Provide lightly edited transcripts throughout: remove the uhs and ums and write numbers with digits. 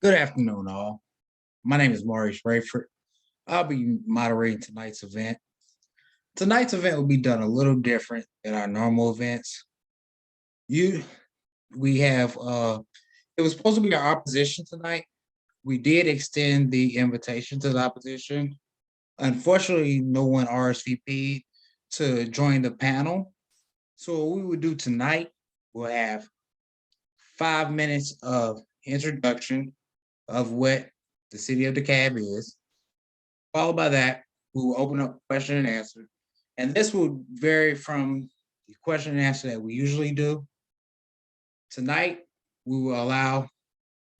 Good afternoon, all. My name is Maurice Rayford. I'll be moderating tonight's event. Tonight's event will be done a little different than our normal events. You, we have, it was supposed to be our opposition tonight. We did extend the invitation to the opposition. Unfortunately, no one RSVP'd to join the panel. So what we would do tonight, we'll have 5 minutes of introduction of what the city of DeKalb is. Followed by that, we will open up question and answer. And this will vary from the question and answer that we usually do. Tonight, we will allow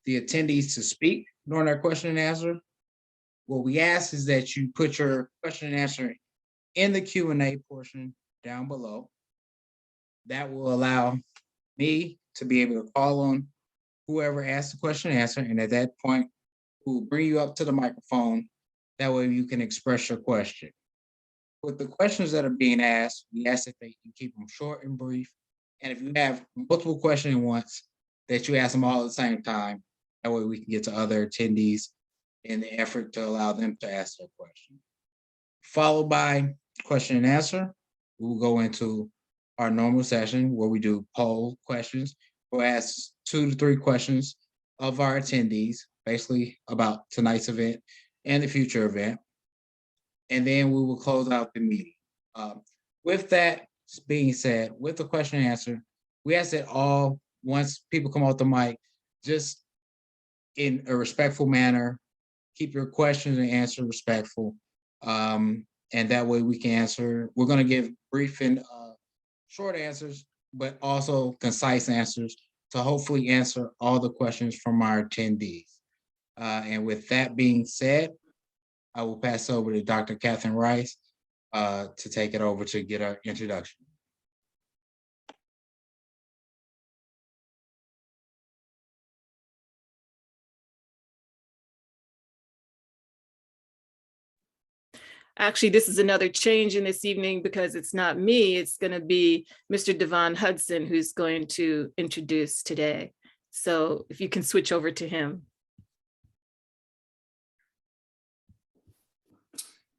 the attendees to speak during our question and answer. What we ask is that you put your question and answer in the Q&A portion down below. That will allow me to be able to call on whoever asked the question and answer. And at that point, we'll bring you up to the microphone. That way you can express your question. With the questions that are being asked, we ask that you keep them short and brief. And if you have multiple questions at once, that you ask them all at the same time. That way we can get to other attendees in the effort to allow them to ask their question. Followed by question and answer, we'll go into our normal session where we do poll questions. We'll ask 2 to 3 questions of our attendees, basically about tonight's event and the future event. And then we will close out the meeting. With that being said, with the question and answer, we ask that once people come off the mic, just in a respectful manner, keep your questions and answer respectful. And that way we can answer. We're gonna give brief and short answers, but also concise answers to hopefully answer all the questions from our attendees. And with that being said, I will pass over to Dr. Catherine Rice to take it over to get our introduction. Actually, this is another change in this evening because it's not me, it's going to be Mr. Devon Hudson who's going to introduce today. So if you can switch over to him.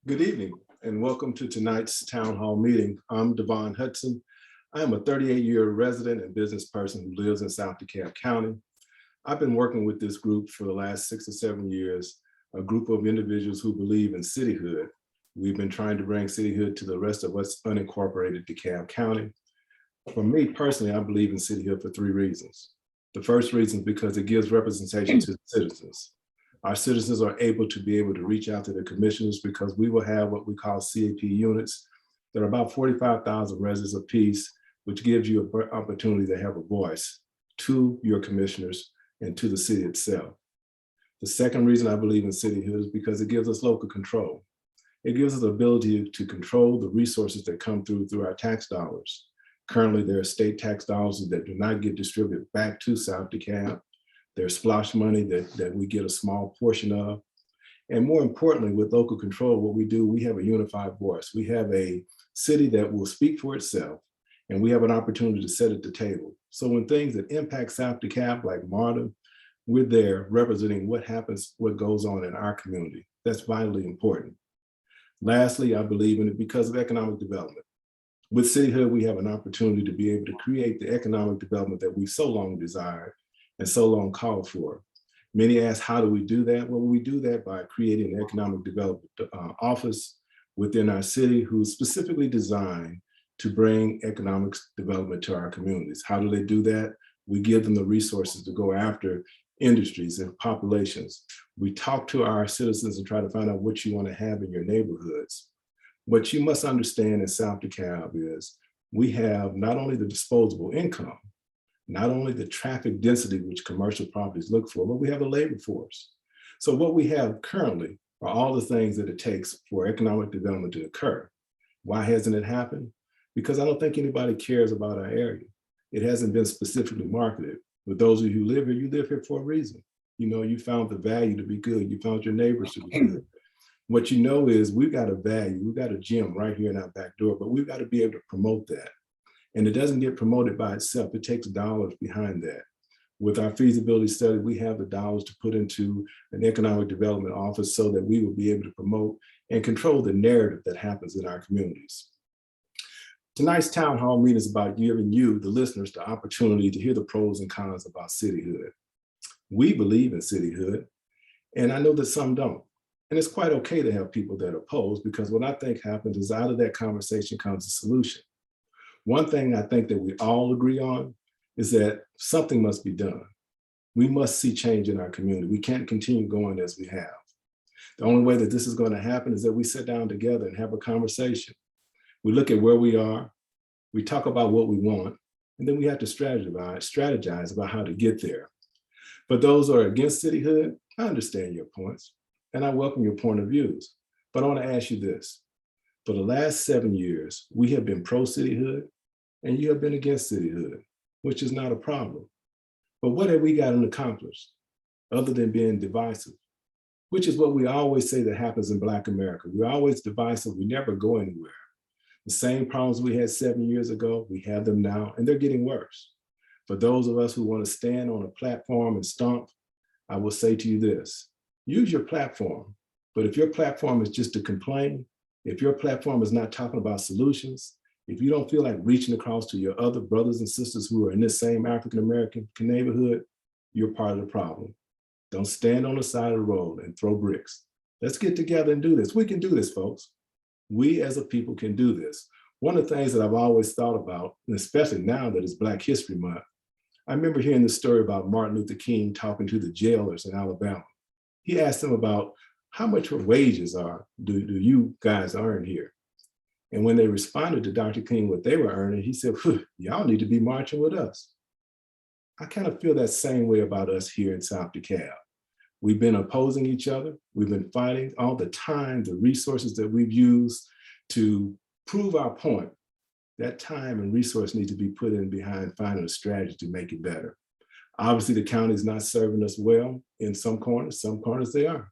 Good evening and welcome to tonight's town hall meeting. I'm Devon Hudson. I am a 38-year resident and business person who lives in South DeKalb County. I've been working with this group for the last 6 or 7 years, a group of individuals who believe in cityhood. We've been trying to bring cityhood to the rest of us unincorporated DeKalb County. For me personally, I believe in cityhood for 3 reasons. The first reason is because it gives representation to the citizens. Our citizens are able to reach out to the commissioners because we will have what we call CAP units that are about 45,000 residents apiece, which gives you an opportunity to have a voice to your commissioners and to the city itself. The second reason I believe in cityhood is because it gives us local control. It gives us the ability to control the resources that come through our tax dollars. Currently, there are state tax dollars that do not get distributed back to South DeKalb. There's splosh money that we get a small portion of. And more importantly, with local control, what we do, we have a unified voice. We have a city that will speak for itself, and we have an opportunity to sit at the table. So when things that impact South DeKalb, like MARTA, we're there representing what happens, what goes on in our community. That's vitally important. Lastly, I believe in it because of economic development. With cityhood, we have an opportunity to be able to create the economic development that we so long desired and so long called for. Many ask, how do we do that? Well, we do that by creating an economic development office within our city who's specifically designed to bring economic development to our communities. How do they do that? We give them the resources to go after industries and populations. We talk to our citizens and try to find out what you want to have in your neighborhoods. What you must understand in South DeKalb is we have not only the disposable income, not only the traffic density which commercial properties look for, but we have a labor force. So what we have currently are all the things that it takes for economic development to occur. Why hasn't it happened? Because I don't think anybody cares about our area. It hasn't been specifically marketed. But those of you who live here, you live here for a reason. You know, you found the value to be good. You found your neighbors to be good. What you know is we've got a value, we've got a gym right here in our back door, but we've got to be able to promote that. And it doesn't get promoted by itself. It takes dollars behind that. With our feasibility study, we have the dollars to put into an economic development office so that we will be able to promote and control the narrative that happens in our communities. Tonight's town hall meeting is about giving you, the listeners, the opportunity to hear the pros and cons about cityhood. We believe in cityhood, and I know that some don't. And it's quite okay to have people that oppose, because what I think happens is out of that conversation comes a solution. One thing I think that we all agree on is that something must be done. We must see change in our community. We can't continue going as we have. The only way that this is going to happen is that we sit down together and have a conversation. We look at where we are, we talk about what we want, and then we have to strategize about how to get there. But those who are against cityhood, I understand your points, and I welcome your point of views. But I want to ask you this. For the last 7 years, we have been pro-cityhood, and you have been against cityhood, which is not a problem. But what have we gotten accomplished other than being divisive? Which is what we always say that happens in Black America. We're always divisive, we never go anywhere. The same problems we had 7 years ago, we have them now, and they're getting worse. For those of us who want to stand on a platform and stomp, I will say to you this: use your platform. But if your platform is just to complain, if your platform is not talking about solutions, if you don't feel like reaching across to your other brothers and sisters who are in this same African-American neighborhood, you're part of the problem. Don't stand on the side of the road and throw bricks. Let's get together and do this. We can do this, folks. We as a people can do this. One of the things that I've always thought about, and especially now that it's Black History Month, I remember hearing the story about Martin Luther King talking to the jailers in Alabama. He asked them about how much wages do you guys earn here? And when they responded to Dr. King what they were earning, he said, y'all need to be marching with us. I kind of feel that same way about us here in South DeKalb. We've been opposing each other. We've been fighting all the time. The resources that we've used to prove our point, that time and resource need to be put in behind finding a strategy to make it better. Obviously, the county is not serving us well in some corners they are.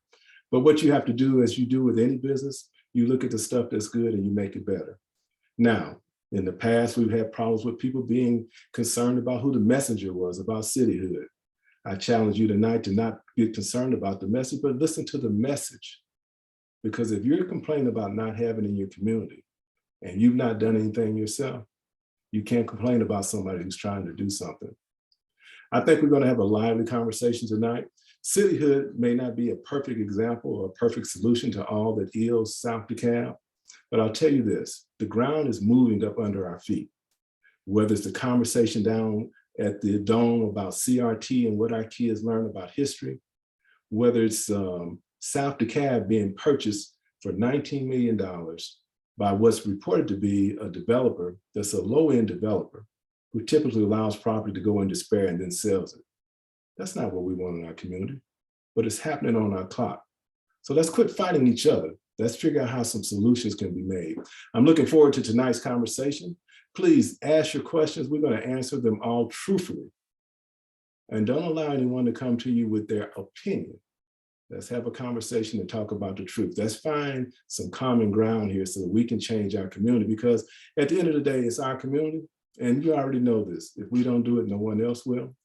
But what you have to do, as you do with any business, you look at the stuff that's good and you make it better. Now, in the past, we've had problems with people being concerned about who the messenger was about cityhood. I challenge you tonight to not get concerned about the message, but listen to the message. Because if you're complaining about not having in your community and you've not done anything yourself, you can't complain about somebody who's trying to do something. I think we're going to have a lively conversation tonight. Cityhood may not be a perfect example or a perfect solution to all that ails South DeKalb, but I'll tell you this: the ground is moving up under our feet. Whether it's the conversation down at the Dome about CRT and what our kids learn about history, whether it's South DeKalb being purchased for $19 million by what's reported to be a developer that's a low-end developer who typically allows property to go in despair and then sells it. That's not what we want in our community, but it's happening on our clock. So let's quit fighting each other. Let's figure out how some solutions can be made. I'm looking forward to tonight's conversation. Please ask your questions. We're going to answer them all truthfully. And don't allow anyone to come to you with their opinion. Let's have a conversation and talk about the truth. Let's find some common ground here so that we can change our community, because at the end of the day, it's our community. And you already know this. If we don't do it, no one else will.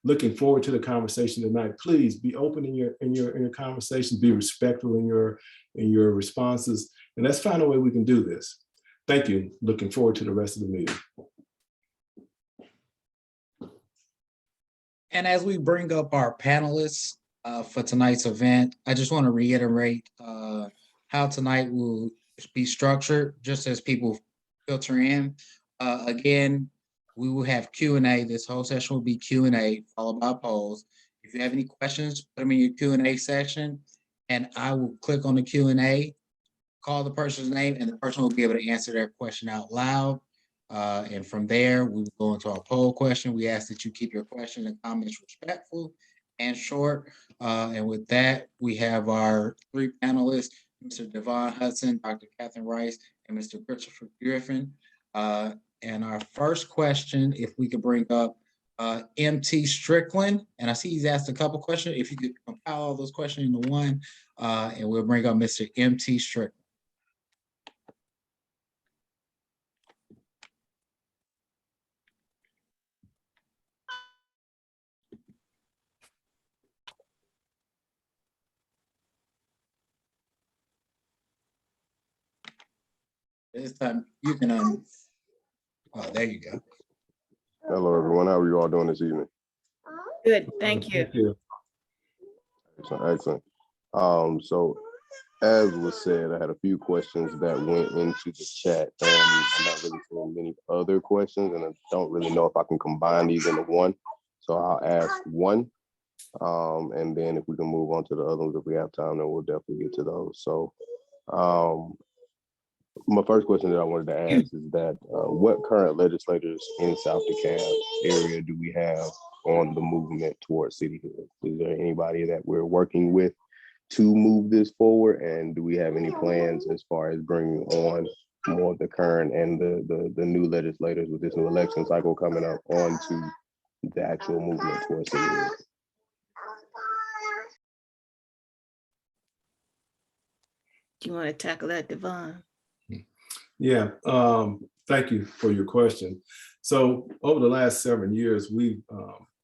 Looking forward to the conversation tonight. Please be open in your conversations, be respectful in your responses, and let's find a way we can do this. Thank you. Looking forward to the rest of the meeting. And as we bring up our panelists for tonight's event, I just want to reiterate how tonight will be structured, just as people filter in. Again, we will have Q&A. This whole session will be Q&A followed by polls. If you have any questions, put them in your Q&A section, and I will click on the Q&A, call the person's name, and the person will be able to answer their question out loud. And from there, we will go into our poll question. We ask that you keep your questions and comments respectful and short. And with that, we have our three panelists, Mr. Devon Hudson, Dr. Catherine Rice, and Mr. Christopher Griffin. And our first question, if we could bring up MT Strickland, and I see he's asked a couple questions. If you could compile all those questions into one, and we'll bring up Mr. MT Strickland. This time you can oh, there you go. Hello, everyone. How are you all doing this evening? Good, thank you. Thank you. Excellent, excellent. So as was said, I had a few questions that went into the chat. I'm not really seeing many other questions, and I don't really know if I can combine these into one. So I'll ask one, and then if we can move on to the other ones, if we have time, then we'll definitely get to those. So my first question that I wanted to ask is that what current legislators in South DeKalb area do we have on the movement towards cityhood? Is there anybody that we're working with to move this forward? And do we have any plans as far as bringing on more of the current and the new legislators with this new election cycle coming up onto the actual movement towards cityhood? Do you want to tackle that, Devon? Yeah, thank you for your question. So over the last 7 years, we've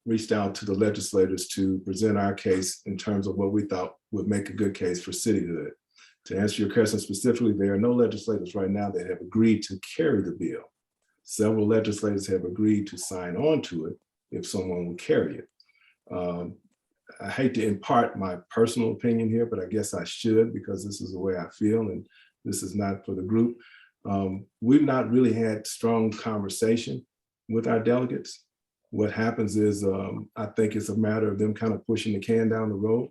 reached out to the legislators to present our case in terms of what we thought would make a good case for cityhood. To answer your question specifically, there are no legislators right now that have agreed to carry the bill. Several legislators have agreed to sign on to it if someone would carry it. I hate to impart my personal opinion here, but I guess I should, because this is the way I feel and this is not for the group. We've not really had strong conversation with our delegates. What happens is, I think it's a matter of them kind of pushing the can down the road.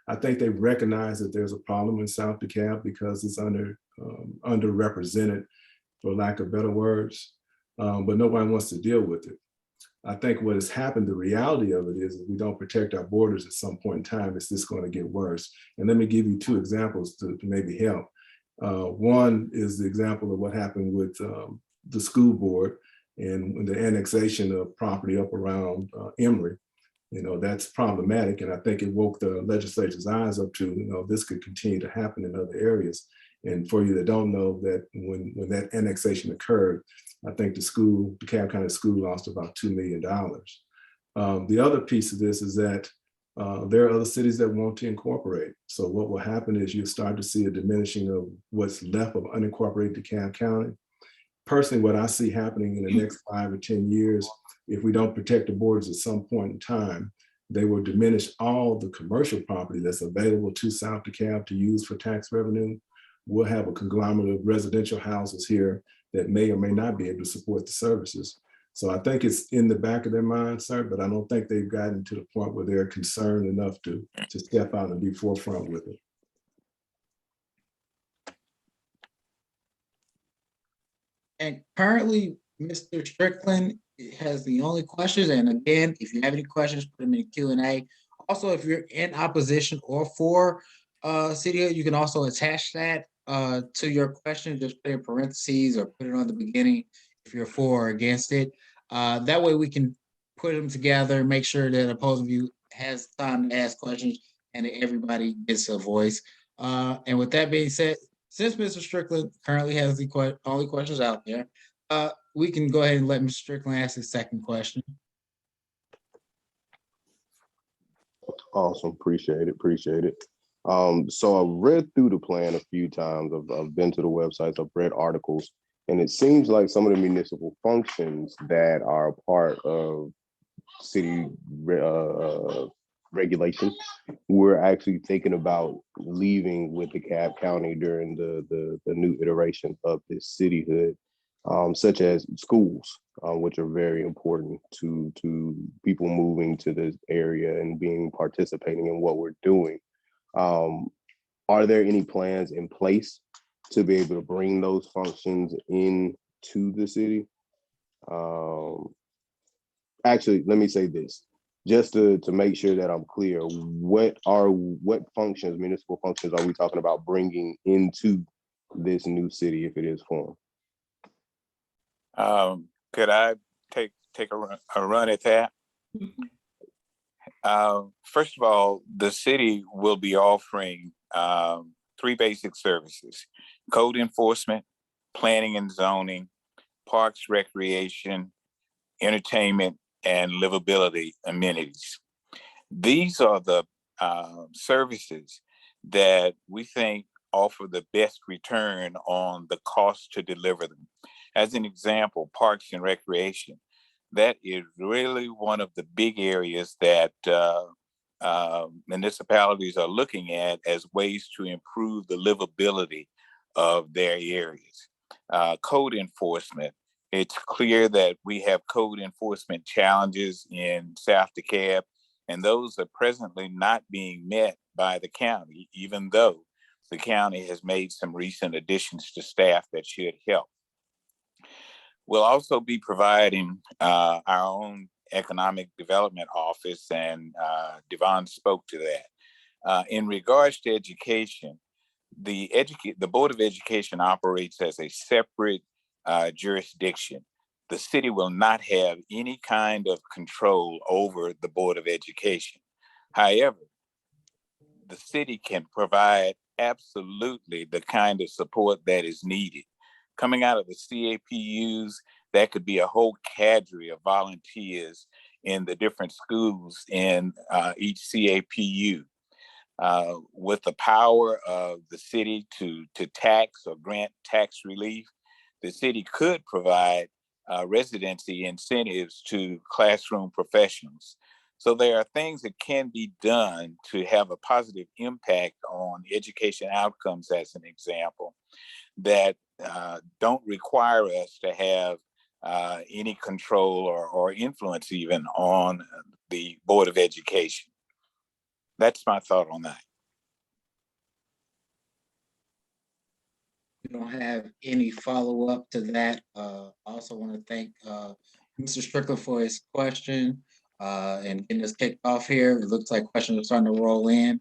I think they recognize that there's a problem in South DeKalb because it's underrepresented, for lack of better words, but nobody wants to deal with it. I think what has happened, the reality of it is, if we don't protect our borders at some point in time, it's just going to get worse. And let me give you two examples to maybe help. One is the example of what happened with the school board and the annexation of property up around Emory. You know, that's problematic. And I think it woke the legislature's eyes up to, you know, this could continue to happen in other areas. And for you that don't know, that when that annexation occurred, I think the DeKalb County School lost about $2 million. The other piece of this is that there are other cities that want to incorporate. So what will happen is you'll start to see a diminishing of what's left of unincorporated DeKalb County. Personally, what I see happening in the next 5 or 10 years, if we don't protect the borders at some point in time, they will diminish all the commercial property that's available to South DeKalb to use for tax revenue. We'll have a conglomerate of residential houses here that may or may not be able to support the services. So I think it's in the back of their mind, sir, but I don't think they've gotten to the point where they're concerned enough to step out and be forefront with it. And currently, Mr. Strickland has the only questions. And again, if you have any questions, put them in Q&A. Also, if you're in opposition or for cityhood, you can also attach that to your question. Just put in parentheses or put it on the beginning if you're for or against it. That way we can put them together, make sure that opposing view has time to ask questions and that everybody gets a voice. And with that being said, since Mr. Strickland currently has the only questions out there, we can go ahead and let Mr. Strickland ask his second question. Awesome, appreciate it. So I've read through the plan a few times. I've been to the websites, I've read articles, and it seems like some of the municipal functions that are a part of city regulation, we're actually thinking about leaving with DeKalb County during the new iteration of this cityhood, such as schools, which are very important to people moving to this area and participating in what we're doing. Are there any plans in place to be able to bring those functions into the city? Actually, let me say this, just to make sure that I'm clear, what functions, municipal functions, are we talking about bringing into this new city if it is formed? Could I take a run at that? First of all, the city will be offering 3 basic services: code enforcement, planning and zoning, parks, recreation, entertainment, and livability amenities. These are the services that we think offer the best return on the cost to deliver them. As an example, parks and recreation. That is really one of the big areas that municipalities are looking at as ways to improve the livability of their areas. Code enforcement. It's clear that we have code enforcement challenges in South DeKalb, and those are presently not being met by the county, even though the county has made some recent additions to staff that should help. We'll also be providing our own economic development office, and Devon spoke to that. In regards to education, the Board of Education operates as a separate jurisdiction. The city will not have any kind of control over the Board of Education. However, the city can provide absolutely the kind of support that is needed. Coming out of the CAPUs, that could be a whole cadre of volunteers in the different schools in each CAPU. With the power of the city to tax or grant tax relief, the city could provide residency incentives to classroom professionals. So there are things that can be done to have a positive impact on education outcomes, as an example, that don't require us to have any control or influence even on the Board of Education. That's my thought on that. We don't have any follow-up to that. I also want to thank Mr. Strickler for his question and getting us kicked off here. It looks like questions are starting to roll in.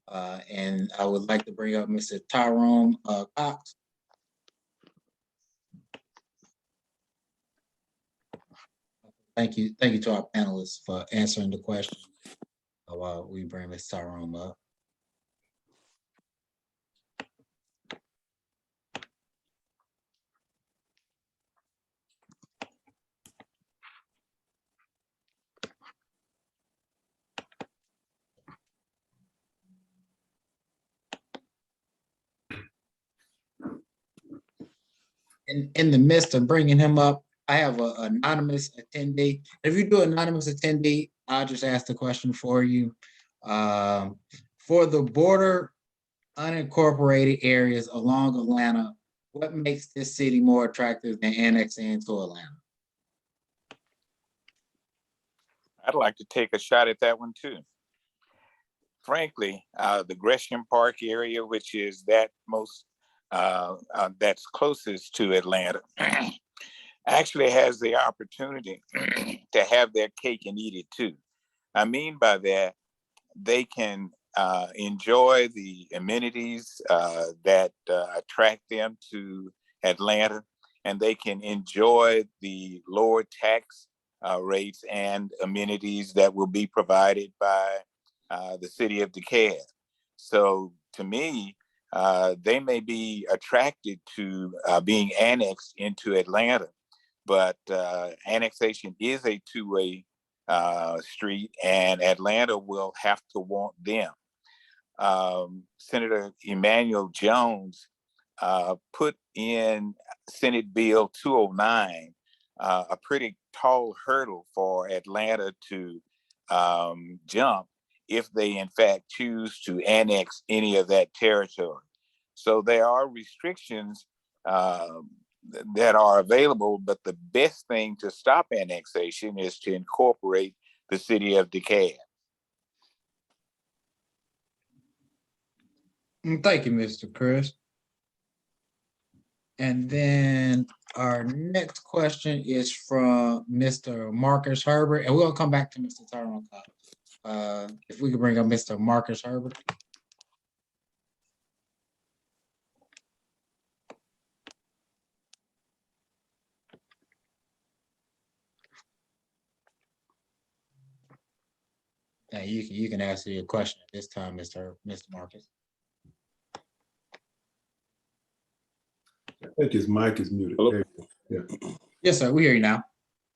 And I would like to bring up Mr. Tyrone Cox. Thank you to our panelists for answering the question while we bring Mr. Tyrone up. In the midst of bringing him up, I have an anonymous attendee. If you do anonymous attendee, I'll just ask the question for you. For the border unincorporated areas along Atlanta, what makes this city more attractive than annexing into Atlanta? I'd like to take a shot at that one too. Frankly, the Gresham Park area, which is that's closest to Atlanta, actually has the opportunity to have their cake and eat it too. I mean by that, they can enjoy the amenities that attract them to Atlanta, and they can enjoy the lower tax rates and amenities that will be provided by the city of DeKalb. So to me, they may be attracted to being annexed into Atlanta, but annexation is a two-way street, and Atlanta will have to want them. Senator Emanuel Jones put in Senate Bill 209 a pretty tall hurdle for Atlanta to jump if they in fact choose to annex any of that territory. So there are restrictions that are available, but the best thing to stop annexation is to incorporate the city of DeKalb. Thank you, Mr. Chris. And then our next question is from Mr. Marcus Herbert, and we'll come back to Mr. Tyrone Cox. If we could bring up Mr. Marcus Herbert. Yeah, you can answer your question at this time, Mr. Marcus. I think his mic is muted. Hello? Yeah. Yes, sir. We hear you now.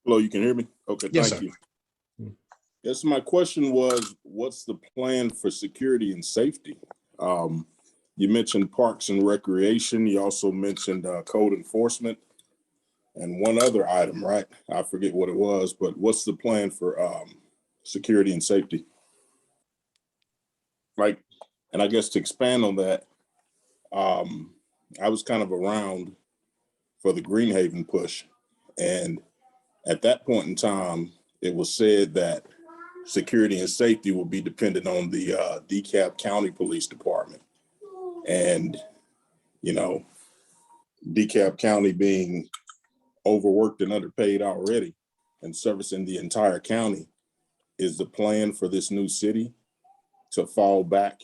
Hello, you can hear me? Okay, Yes, thank sir. you. My question was, what's the plan for security and safety? You mentioned Parks and Recreation. You also mentioned code enforcement and one other item, right? I forget what it was, but what's the plan for security and safety? Like, and I guess to expand on that, I was kind of around for the Greenhaven push. And at that point in time, it was said that security and safety will be dependent on the DeKalb County Police Department. And, you know, DeKalb County being overworked and underpaid already and servicing the entire county, is the plan for this new city to fall back,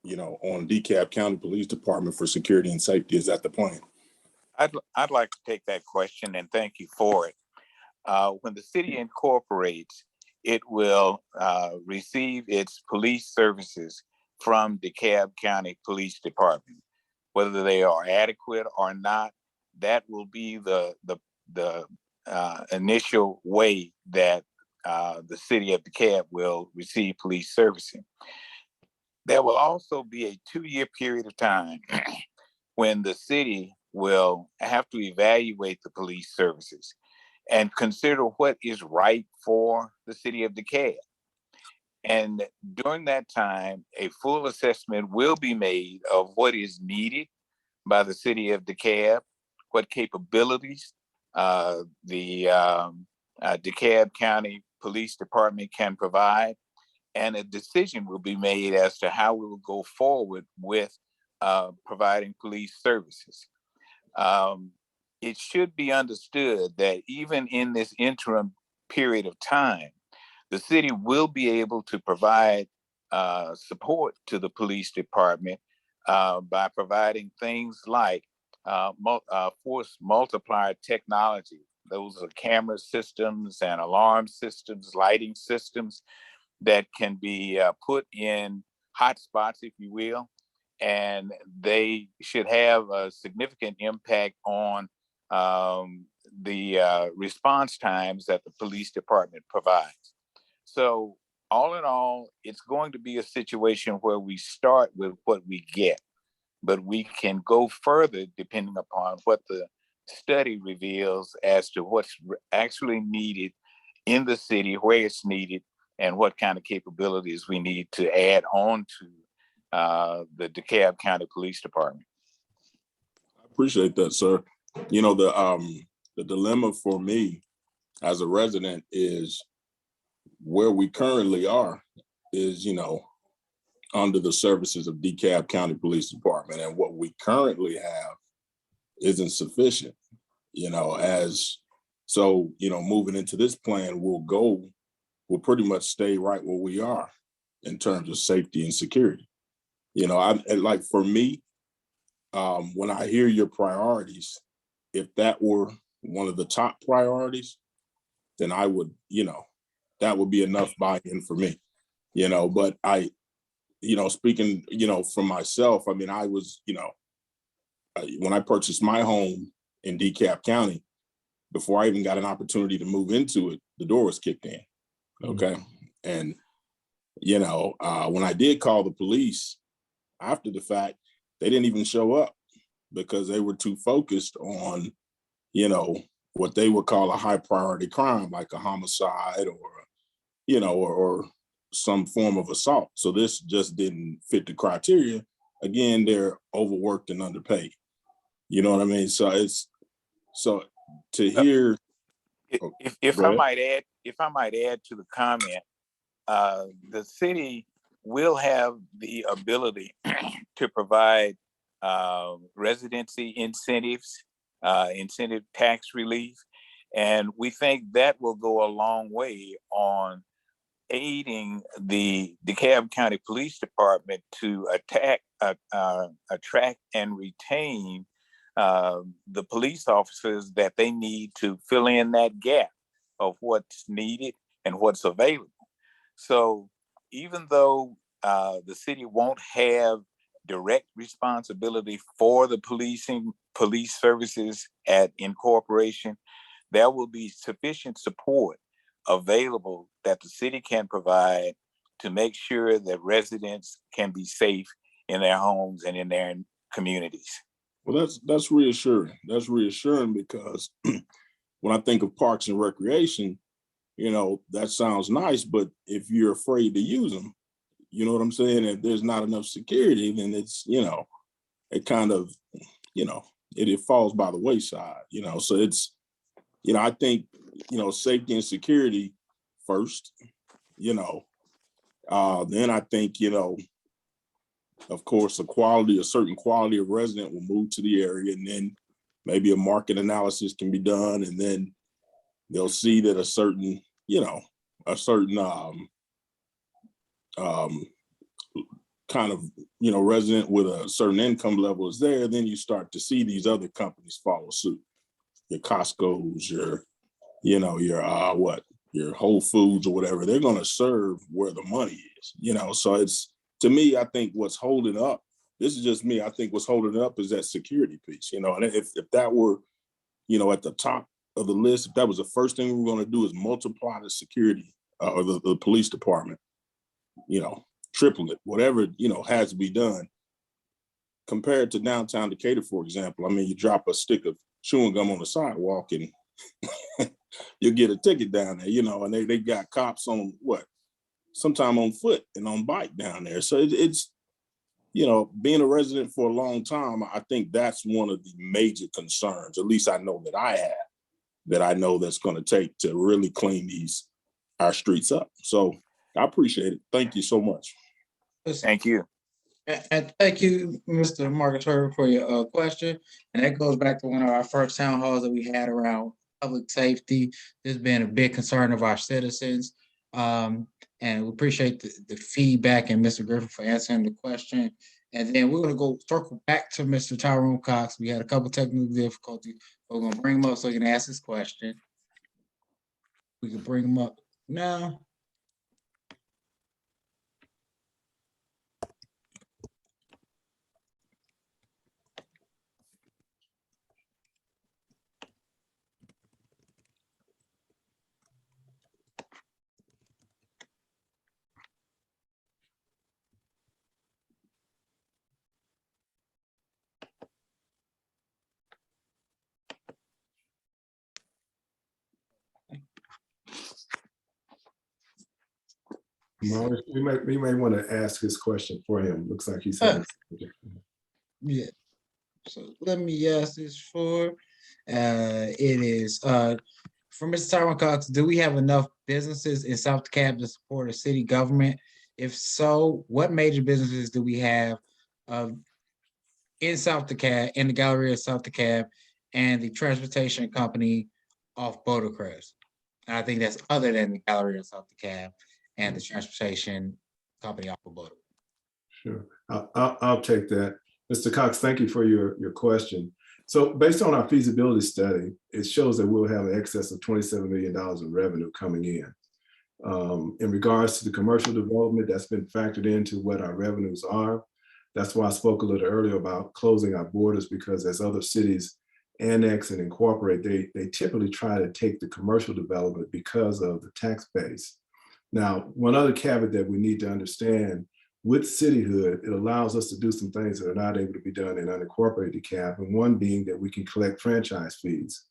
you know, on DeKalb County Police Department for security and safety? Is that the plan? I'd like to take that question and thank you for it. When the city incorporates, it will receive its police services from DeKalb County Police Department. Whether they are adequate or not, that will be the initial way that the city of DeKalb will receive police servicing. There will also be a 2-year period of time when the city will have to evaluate the police services and consider what is right for the city of DeKalb. And during that time, a full assessment will be made of what is needed by the city of DeKalb, what capabilities the DeKalb County Police Department can provide, and a decision will be made as to how we will go forward with providing police services. It should be understood that even in this interim period of time, the city will be able to provide support to the police department by providing things like force multiplier technology. Those are camera systems and alarm systems, lighting systems that can be put in hotspots, if you will, and they should have a significant impact on the response times that the police department provides. So all in all, it's going to be a situation where we start with what we get, but we can go further depending upon what the study reveals as to what's actually needed in the city, where it's needed, and what kind of capabilities we need to add on to the DeKalb County Police Department. I appreciate that, sir. You know, the dilemma for me as a resident is where we currently are is, you know, under the services of DeKalb County Police Department, and what we currently have isn't sufficient, you know, so, you know, moving into this plan, we'll pretty much stay right where we are in terms of safety and security. You know, like for me, when I hear your priorities, if that were one of the top priorities, then I would, you know, that would be enough buy-in for me, you know. But you know, speaking, you know, for myself, I mean, I was, you know, when I purchased my home in DeKalb County, before I even got an opportunity to move into it, the door was kicked in. Okay. And, you know, when I did call the police after the fact, they didn't even show up because they were too focused on, you know, what they would call a high priority crime, like a homicide or, you know, or some form of assault. So this just didn't fit the criteria. Again, they're overworked and underpaid. You know what I mean? So to hear. If I might add to the comment, the city will have the ability to provide residency incentives, incentive tax relief, and we think that will go a long way on aiding the DeKalb County Police Department to attract and retain the police officers that they need to fill in that gap of what's needed and what's available. So even though the city won't have direct responsibility for the police services at incorporation, there will be sufficient support available that the city can provide to make sure that residents can be safe in their homes and in their communities. Well, that's reassuring. That's reassuring because when I think of parks and recreation, you know, that sounds nice, but if you're afraid to use them, you know what I'm saying? If there's not enough security, then it's, you know, it kind of, you know, it falls by the wayside, you know? So it's, you know, I think, you know, safety and security first, you know, then I think, you know, of course, a certain quality of resident will move to the area, and then maybe a market analysis can be done, and then they'll see that a certain, you know, a certain kind of, you know, resident with a certain income level is there. Then you start to see these other companies follow suit. Your Costco's, your, you know, your your Whole Foods or whatever. They're going to serve where the money is, you know. So it's, to me, I think what's holding up, this is just me, I think what's holding up is that security piece, you know. And if that were, you know, at the top of the list, if that was the first thing we were going to do is multiply the security or the police department, you know, triple it, whatever, you know, has to be done. Compared to downtown Decatur, for example, I mean, you drop a stick of chewing gum on the sidewalk and you'll get a ticket down there, you know, and they got cops on what, sometime on foot and on bike down there. So it's, you know, being a resident for a long time, I think that's one of the major concerns, at least I know that I have, that I know that's going to take to really clean our streets up. So I appreciate it. Thank you so much. Thank you. And thank you, Mr. Marcus Herbert, for your question. And that goes back to one of our first town halls that we had around public safety. This has been a big concern of our citizens. And we appreciate the feedback and Mr. Griffin for answering the question. And then we're going to go circle back to Mr. Tyrone Cox. We had a couple technical difficulties. We're going to bring him up so he can ask his question. We can bring him up now. Morris, we may want to ask his question for him. Looks like he's having. Yeah. So let me ask this for. It is for Mr. Tyrone Cox. Do we have enough businesses in South DeKalb to support a city government? If so, what major businesses do we have in South DeKalb, in the Galleria of South DeKalb, and the transportation company off Bouldercrest? And I think that's other than the Galleria of South DeKalb and the transportation company off of Boulder. Sure, I'll take that. Mr. Cox, thank you for your question. So based on our feasibility study, it shows that we'll have an excess of $27 million in revenue coming in. In regards to the commercial development, that's been factored into what our revenues are. That's why I spoke a little earlier about closing our borders, because as other cities annex and incorporate, they typically try to take the commercial development because of the tax base. Now, one other caveat that we need to understand, with cityhood, it allows us to do some things that are not able to be done in unincorporated DeKalb, and one being that we can collect franchise fees.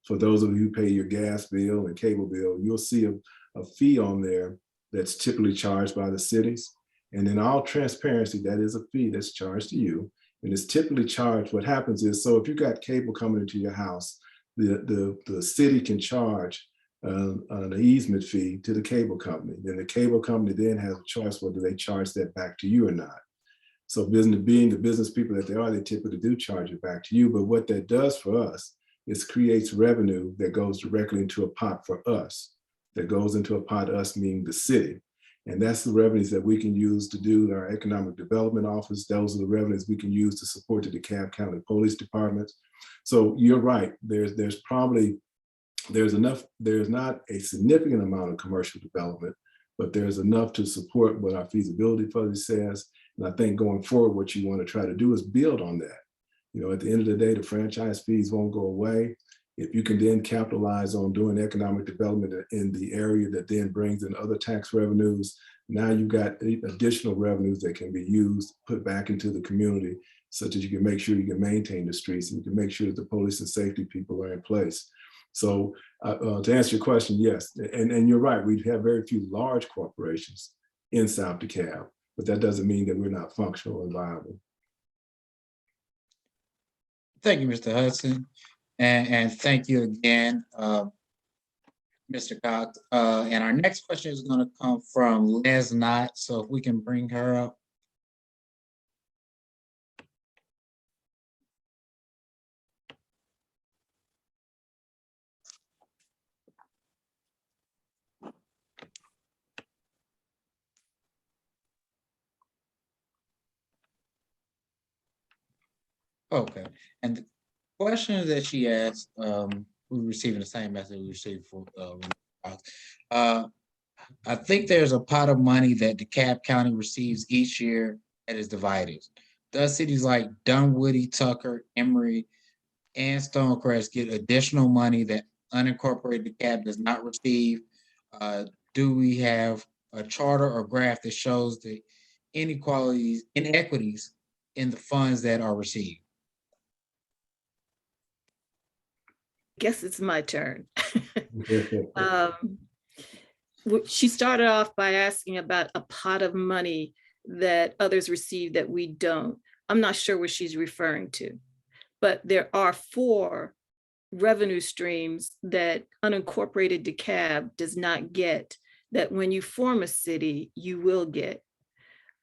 For those of you who pay your gas bill and cable bill, you'll see a fee on there that's typically charged by the cities. And in all transparency, that is a fee that's charged to you, and it's typically charged. What happens is, so if you got cable coming into your house, the city can charge an easement fee to the cable company. Then the cable company then has a choice whether they charge that back to you or not. So business, being the business people that they are, they typically do charge it back to you. But what that does for us is creates revenue that goes directly into a pot for us, that goes into a pot, us meaning the city. And that's the revenues that we can use to do our economic development office. Those are the revenues we can use to support the DeKalb County Police Department. So you're right, there's not a significant amount of commercial development, but there's enough to support what our feasibility study says. And I think going forward, what you want to try to do is build on that. You know, at the end of the day, the franchise fees won't go away. If you can then capitalize on doing economic development in the area that then brings in other tax revenues, now you've got additional revenues that can be used, put back into the community, such as you can make sure you can maintain the streets and you can make sure that the police and safety people are in place. So to answer your question, yes, and you're right, we have very few large corporations in South DeKalb, but that doesn't mean that we're not functional and viable. Thank you, Mr. Hudson. And thank you again, Mr. Cox. And our next question is going to come from Les Knott. So if we can bring her up. Okay. And the question that she asked, we're receiving the same message we received for I think there's a pot of money that DeKalb County receives each year that is divided. Does cities like Dunwoody, Tucker, Emory, and Stonecrest get additional money that unincorporated DeKalb does not receive? Do we have a charter or graph that shows the inequities in the funds that are received? Guess it's my turn. She started off by asking about a pot of money that others receive that we don't. I'm not sure what she's referring to, but there are 4 revenue streams that unincorporated DeKalb does not get, that when you form a city, you will get.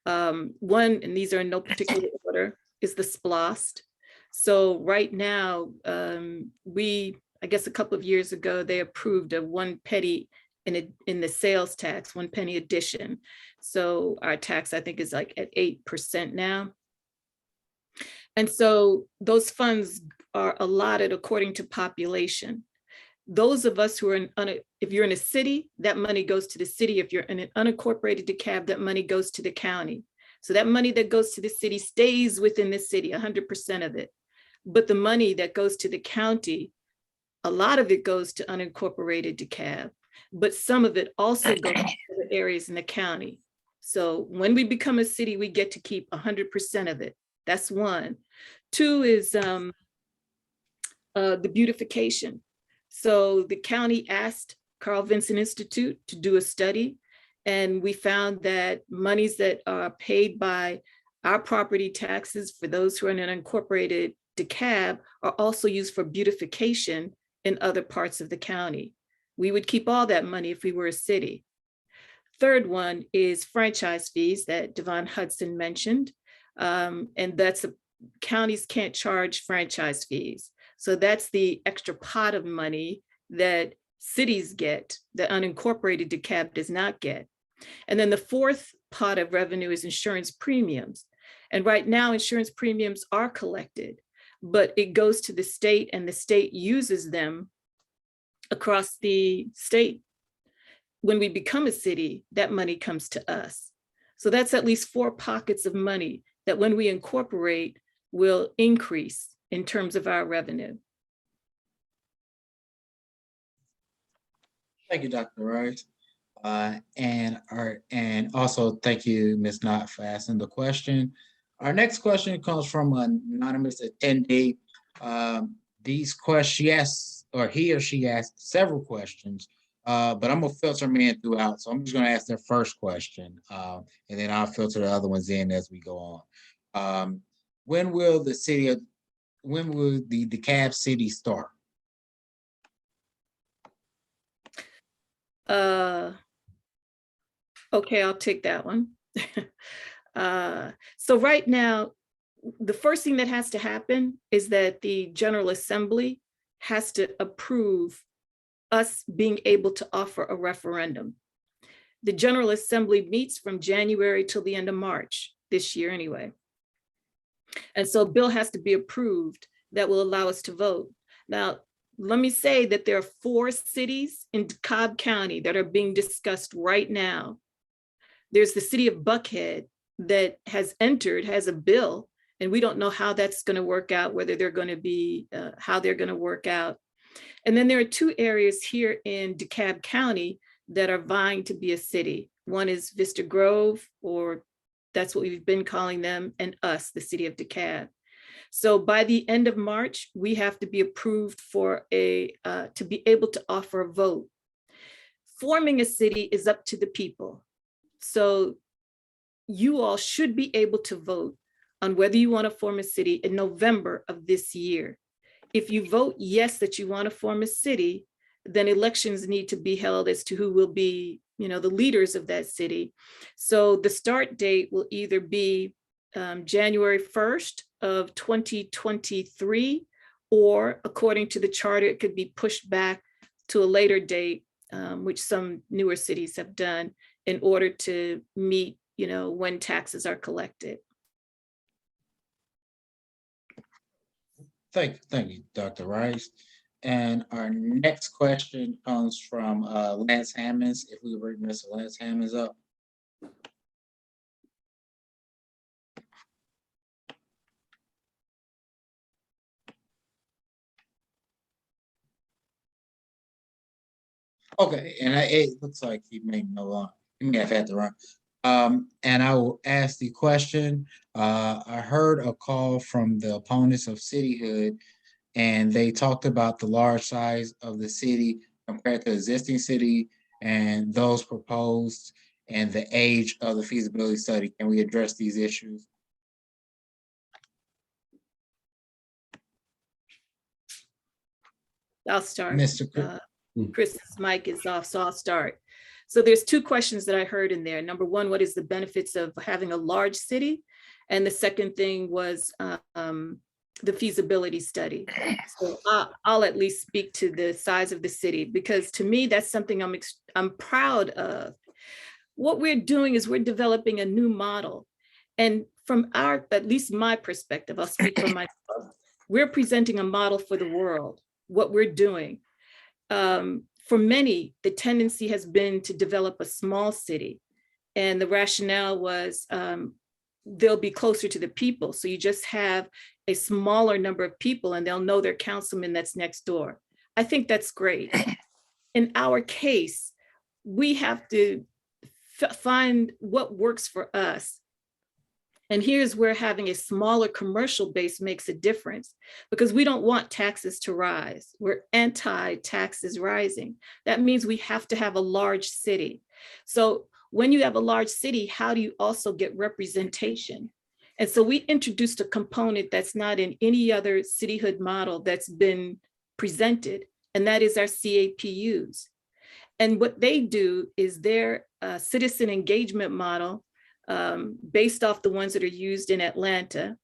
One, and these are in no particular order, is the SPLOST. So right now, I guess a couple of years ago, they approved a 1 penny in the sales tax, 1 penny addition. So our tax, I think, is like at 8% now. And so those funds are allotted according to population. Those of us who are if you're in a city, that money goes to the city. If you're in an unincorporated DeKalb, that money goes to the county. So that money that goes to the city stays within the city, 100% of it. But the money that goes to the county, a lot of it goes to unincorporated DeKalb, but some of it also goes to other areas in the county. So when we become a city, we get to keep 100% of it. That's 1. 2 is the beautification. So the county asked Carl Vinson Institute to do a study, and we found that monies that are paid by our property taxes for those who are in an unincorporated DeKalb are also used for beautification in other parts of the county. We would keep all that money if we were a city. Third one is franchise fees that Devon Hudson mentioned. And that's counties can't charge franchise fees. So that's the extra pot of money that cities get that unincorporated DeKalb does not get. And then the 4th pot of revenue is insurance premiums. And right now, insurance premiums are collected, but it goes to the state and the state uses them across the state. When we become a city, that money comes to us. So that's at least 4 pockets of money that when we incorporate will increase in terms of our revenue. Thank you, Dr. Rice. And also thank you, Ms. Knott, for asking the question. Our next question comes from an anonymous attendee. These questions, he or she asked several questions, but I'm gonna filter them in throughout. So I'm just gonna ask their first question, and then I'll filter the other ones in as we go on. When will the DeKalb city start? Okay, I'll take that one. So right now, the first thing that has to happen is that the General Assembly has to approve us being able to offer a referendum. The General Assembly meets from January till the end of March this year anyway. And so a bill has to be approved that will allow us to vote. Now, let me say that there are 4 cities in DeKalb County that are being discussed right now. There's the city of Buckhead that has a bill, and we don't know how that's going to work out, whether they're going to be, how they're going to work out. And then there are two areas here in DeKalb County that are vying to be a city. One is Vista Grove, or that's what we've been calling them, and us, the city of DeKalb. So by the end of March, we have to be approved for to be able to offer a vote. Forming a city is up to the people. So you all should be able to vote on whether you want to form a city in November of this year. If you vote yes that you want to form a city, then elections need to be held as to who will be, the leaders of that city. So the start date will either be January 1st of 2023, or according to the charter, it could be pushed back to a later date, which some newer cities have done in order to meet, when taxes are collected. Thank you, Dr. Rice. And our next question comes from Lance Hammonds. If we could bring Mr. Lance Hammonds up. Okay, and it looks like he may have had to run. And I will ask the question. I heard a call from the opponents of cityhood, and they talked about the large size of the city compared to the existing city and those proposed and the age of the feasibility study. Can we address these issues? I'll start. Mr. Chris's mic is off, so I'll start. So there's two questions that I heard in there. Number one, what is the benefits of having a large city? And the second thing was the feasibility study. So I'll at least speak to the size of the city, because to me, that's something I'm proud of. What we're doing is we're developing a new model. And from at least my perspective, I'll speak for myself, we're presenting a model for the world, what we're doing. For many, the tendency has been to develop a small city. And the rationale was they'll be closer to the people. So you just have a smaller number of people and they'll know their councilman that's next door. I think that's great. In our case, we have to find what works for us. And here's where having a smaller commercial base makes a difference, because we don't want taxes to rise. We're anti-taxes rising. That means we have to have a large city. So when you have a large city, how do you also get representation? And so we introduced a component that's not in any other cityhood model that's been presented, and that is our CAPUs. And what they do is their citizen engagement model, based off the ones that are used in Atlanta,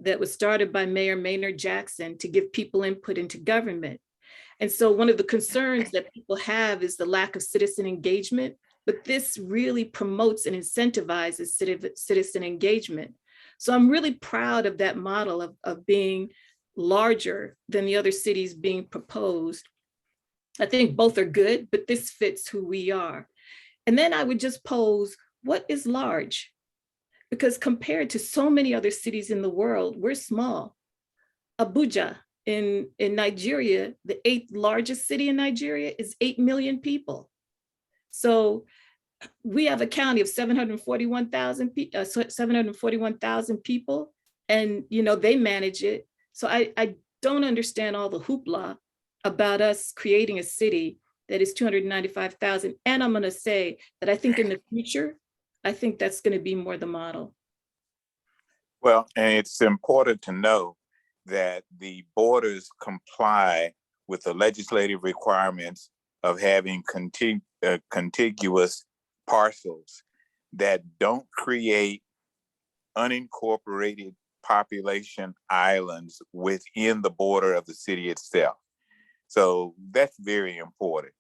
that was started by Mayor Maynard Jackson to give people input into government. And so one of the concerns that people have is the lack of citizen engagement, but this really promotes and incentivizes citizen engagement. So I'm really proud of that model of being larger than the other cities being proposed. I think both are good, but this fits who we are. And then I would just pose, what is large? Because compared to so many other cities in the world, we're small. Abuja in Nigeria, the 8th largest city in Nigeria, is 8 million people. So we have a county of 741,000 people, and they manage it. So I don't understand all the hoopla about us creating a city that is 295,000. And I'm going to say that I think in the future, I think that's going to be more the model. Well, and it's important to know that the borders comply with the legislative requirements of having contiguous parcels that don't create unincorporated population islands within the border of the city itself. So that's very important.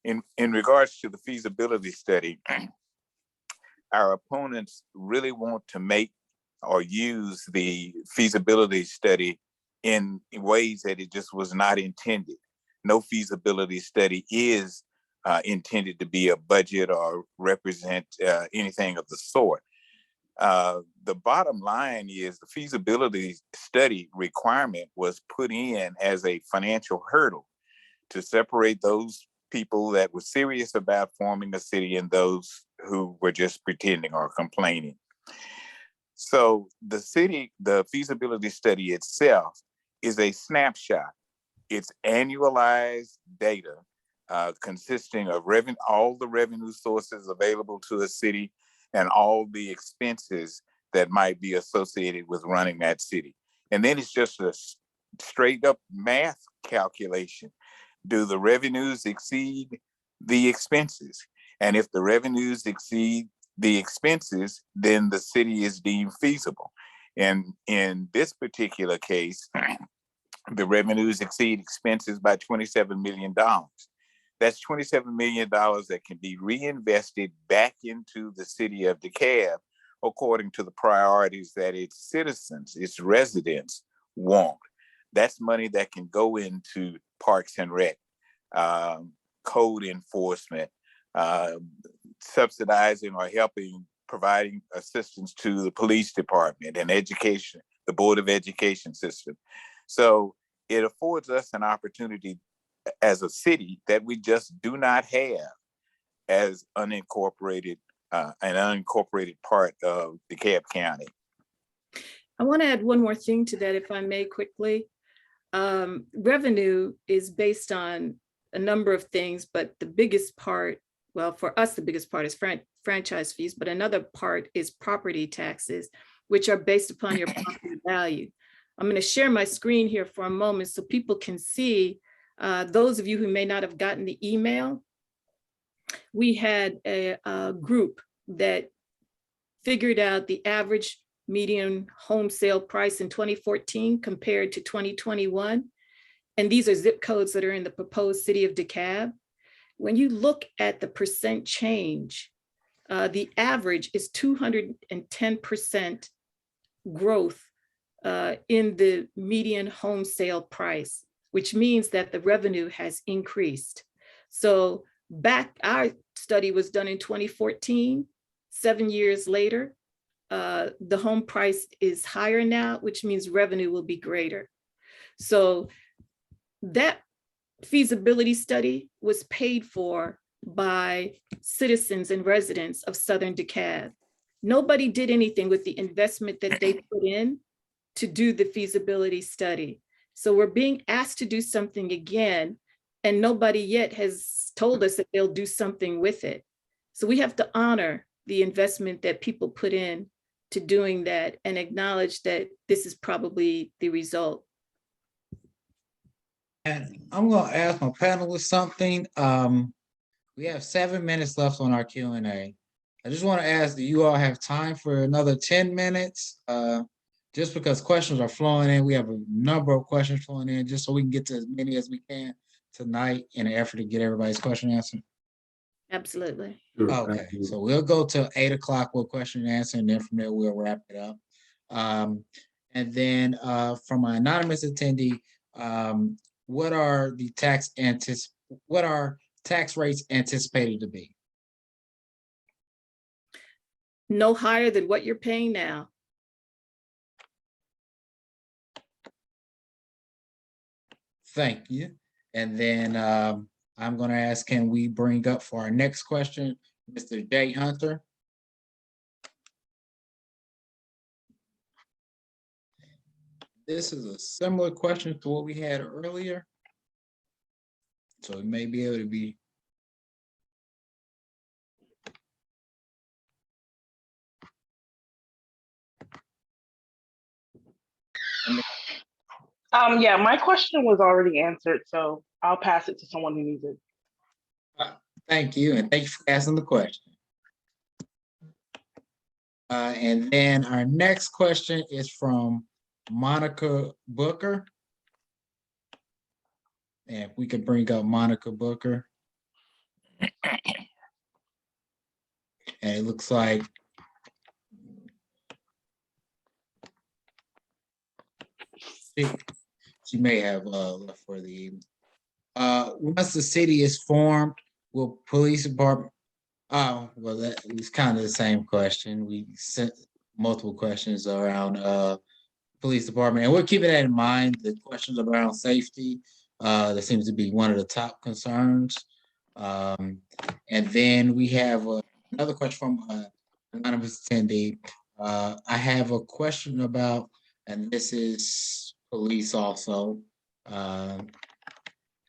In regards to the feasibility study, our opponents really want to make or use the feasibility study in ways that it just was not intended. No feasibility study is intended to be a budget or represent anything of the sort. The bottom line is the feasibility study requirement was put in as a financial hurdle to separate those people that were serious about forming a city and those who were just pretending or complaining. So the feasibility study itself is a snapshot. It's annualized data consisting of all the revenue sources available to a city and all the expenses that might be associated with running that city. And then it's just a straight up math calculation. Do the revenues exceed the expenses? And if the revenues exceed the expenses, then the city is deemed feasible. And in this particular case, the revenues exceed expenses by $27 million. That's $27 million that can be reinvested back into the city of DeKalb according to the priorities that its citizens, its residents want. That's money that can go into Parks and Rec, code enforcement, subsidizing or helping, providing assistance to the police department and education, the Board of Education system. So it affords us an opportunity as a city that we just do not have as an unincorporated part of DeKalb County. I want to add one more thing to that, if I may, quickly. Revenue is based on a number of things, but the biggest part, well, for us, the biggest part is franchise fees, but another part is property taxes, which are based upon your property value. I'm going to share my screen here for a moment so people can see, those of you who may not have gotten the email, we had a group that figured out the average median home sale price in 2014 compared to 2021. And these are zip codes that are in the proposed city of DeKalb. When you look at the percent change, the average is 210% growth in the median home sale price, which means that the revenue has increased. So our study was done in 2014, 7 years later, the home price is higher now, which means revenue will be greater. So that feasibility study was paid for by citizens and residents of Southern DeKalb. Nobody did anything with the investment that they put in to do the feasibility study. So we're being asked to do something again, and nobody yet has told us that they'll do something with it. So we have to honor the investment that people put in to doing that and acknowledge that this is probably the result. And I'm gonna ask my panelists something. We have 7 minutes left on our Q&A. I just want to ask, do you all have time for another 10 minutes? Just because questions are flowing in, we have a number of questions flowing in, just so we can get to as many as we can tonight in an effort to get everybody's question answered. Absolutely. Sure, Okay, thank you. so we'll go to 8 o'clock with question and answer, and then from there we'll wrap it up. And then from my anonymous attendee, what are tax rates anticipated to be? No higher than what you're paying now. Thank you. And then I'm going to ask, can we bring up for our next question, Mr. Jay Hunter? This is a similar question to what we had earlier. So it may be able to be. Yeah, my question was already answered, so I'll pass it to someone who needs it. Thank you, and thank you for asking the question. And then our next question is from Monica Booker. And if we could bring up Monica Booker. And it looks like she may have left for the evening. Once the city is formed, will police department? Oh, well, that was kind of the same question. We sent multiple questions around police department, and we're keeping that in mind. The questions around safety That seems to be one of the top concerns. And then we have another question from anonymous attendee. I have a question about, and this is police also.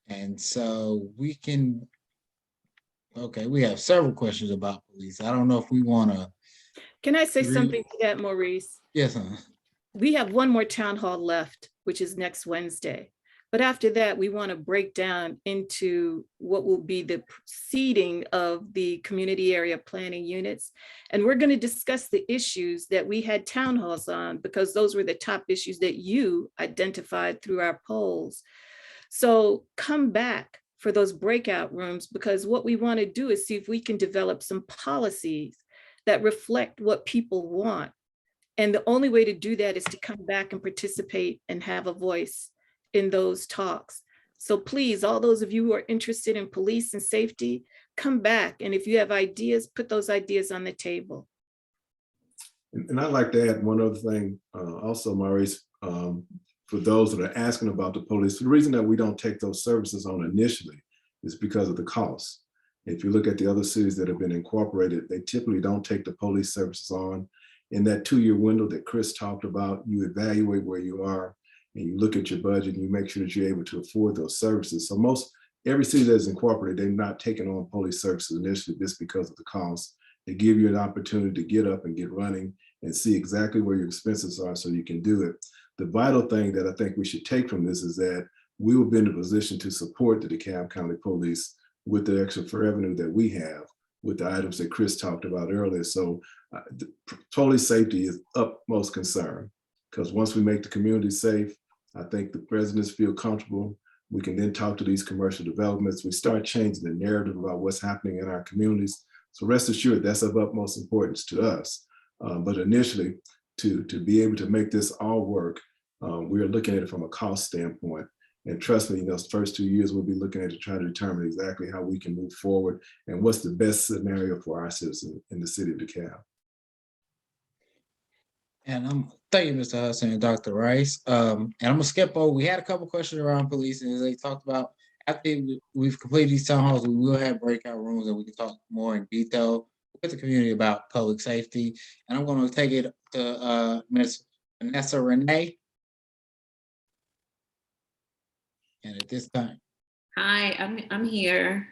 And so we can, okay, we have several questions about police. I don't know if we want to. Can I say something to that, Maurice? Yes, We have one more town hall left, which is next Wednesday. But after that, we want to break down into what will be the seeding of the community area planning units. And we're going to discuss the issues that we had town halls on, because those were the top issues that you identified through our polls. So come back for those breakout rooms, because what we want to do is see if we can develop some policies that reflect what people want. And the only way to do that is to come back and participate and have a voice in those talks. So please, all those of you who are interested in police and safety, come back. And if you have ideas, put those ideas on the table. And I'd like to add one other thing also, Maurice, for those that are asking about the police. The reason that we don't take those services on initially is because of the cost. If you look at the other cities that have been incorporated, they typically don't take the police services on. In that 2-year window that Chris talked about, you evaluate where you are and you look at your budget and you make sure that you're able to afford those services. So every city that's incorporated, they're not taking on police services initially just because of the cost. They give you an opportunity to get up and get running and see exactly where your expenses are so you can do it. The vital thing that I think we should take from this is that we will be in a position to support the DeKalb County Police with the extra revenue that we have with the items that Chris talked about earlier. So police safety is utmost concern, because once we make the community safe, I think the residents feel comfortable. We can then talk to these commercial developments. We start changing the narrative about what's happening in our communities. So rest assured, that's of utmost importance to us. But initially, to be able to make this all work, we are looking at it from a cost standpoint. And trust me, those first 2 years, we'll be looking at to try to determine exactly how we can move forward and what's the best scenario for our citizens in the city of DeKalb. and thank you, Mr. Hudson and Dr. Rice. And I'm gonna skip over. We had a couple questions around police, and as they talked about, after we've completed these town halls, we will have breakout rooms and we can talk more in detail with the community about public safety. And I'm going to take it to Ms. Vanessa Renee. And at this time. Hi, I'm here.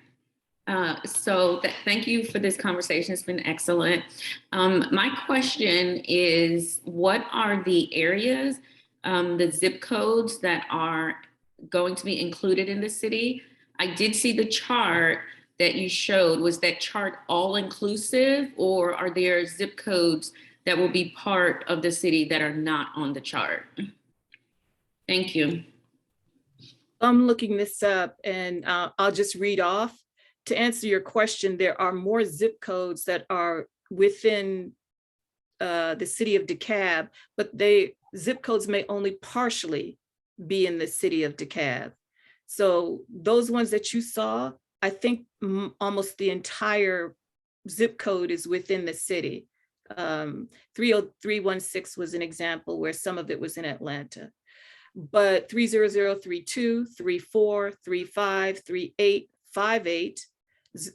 So thank you for this conversation. It's been excellent. My question is, what are the areas, the zip codes that are going to be included in the city? I did see the chart that you showed. Was that chart all inclusive, or are there zip codes that will be part of the city that are not on the chart? Thank you. I'm looking this up, and I'll just read off. To answer your question, there are more zip codes that are within the city of DeKalb, but zip codes may only partially be in the city of DeKalb. So those ones that you saw, I think almost the entire zip code is within the city. 30316 was an example where some of it was in Atlanta. But 30032, 34, 35, 38, 58,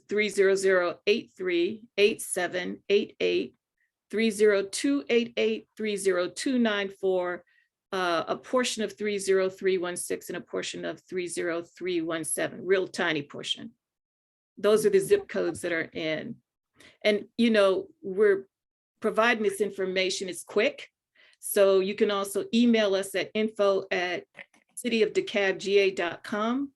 30083, 87, 88, 30288, 30294, a portion of 30316 and a portion of 30317, real tiny portion. Those are the zip codes that are in. And we're providing this information. It's quick. So you can also email us at info@cityofdekabga.com.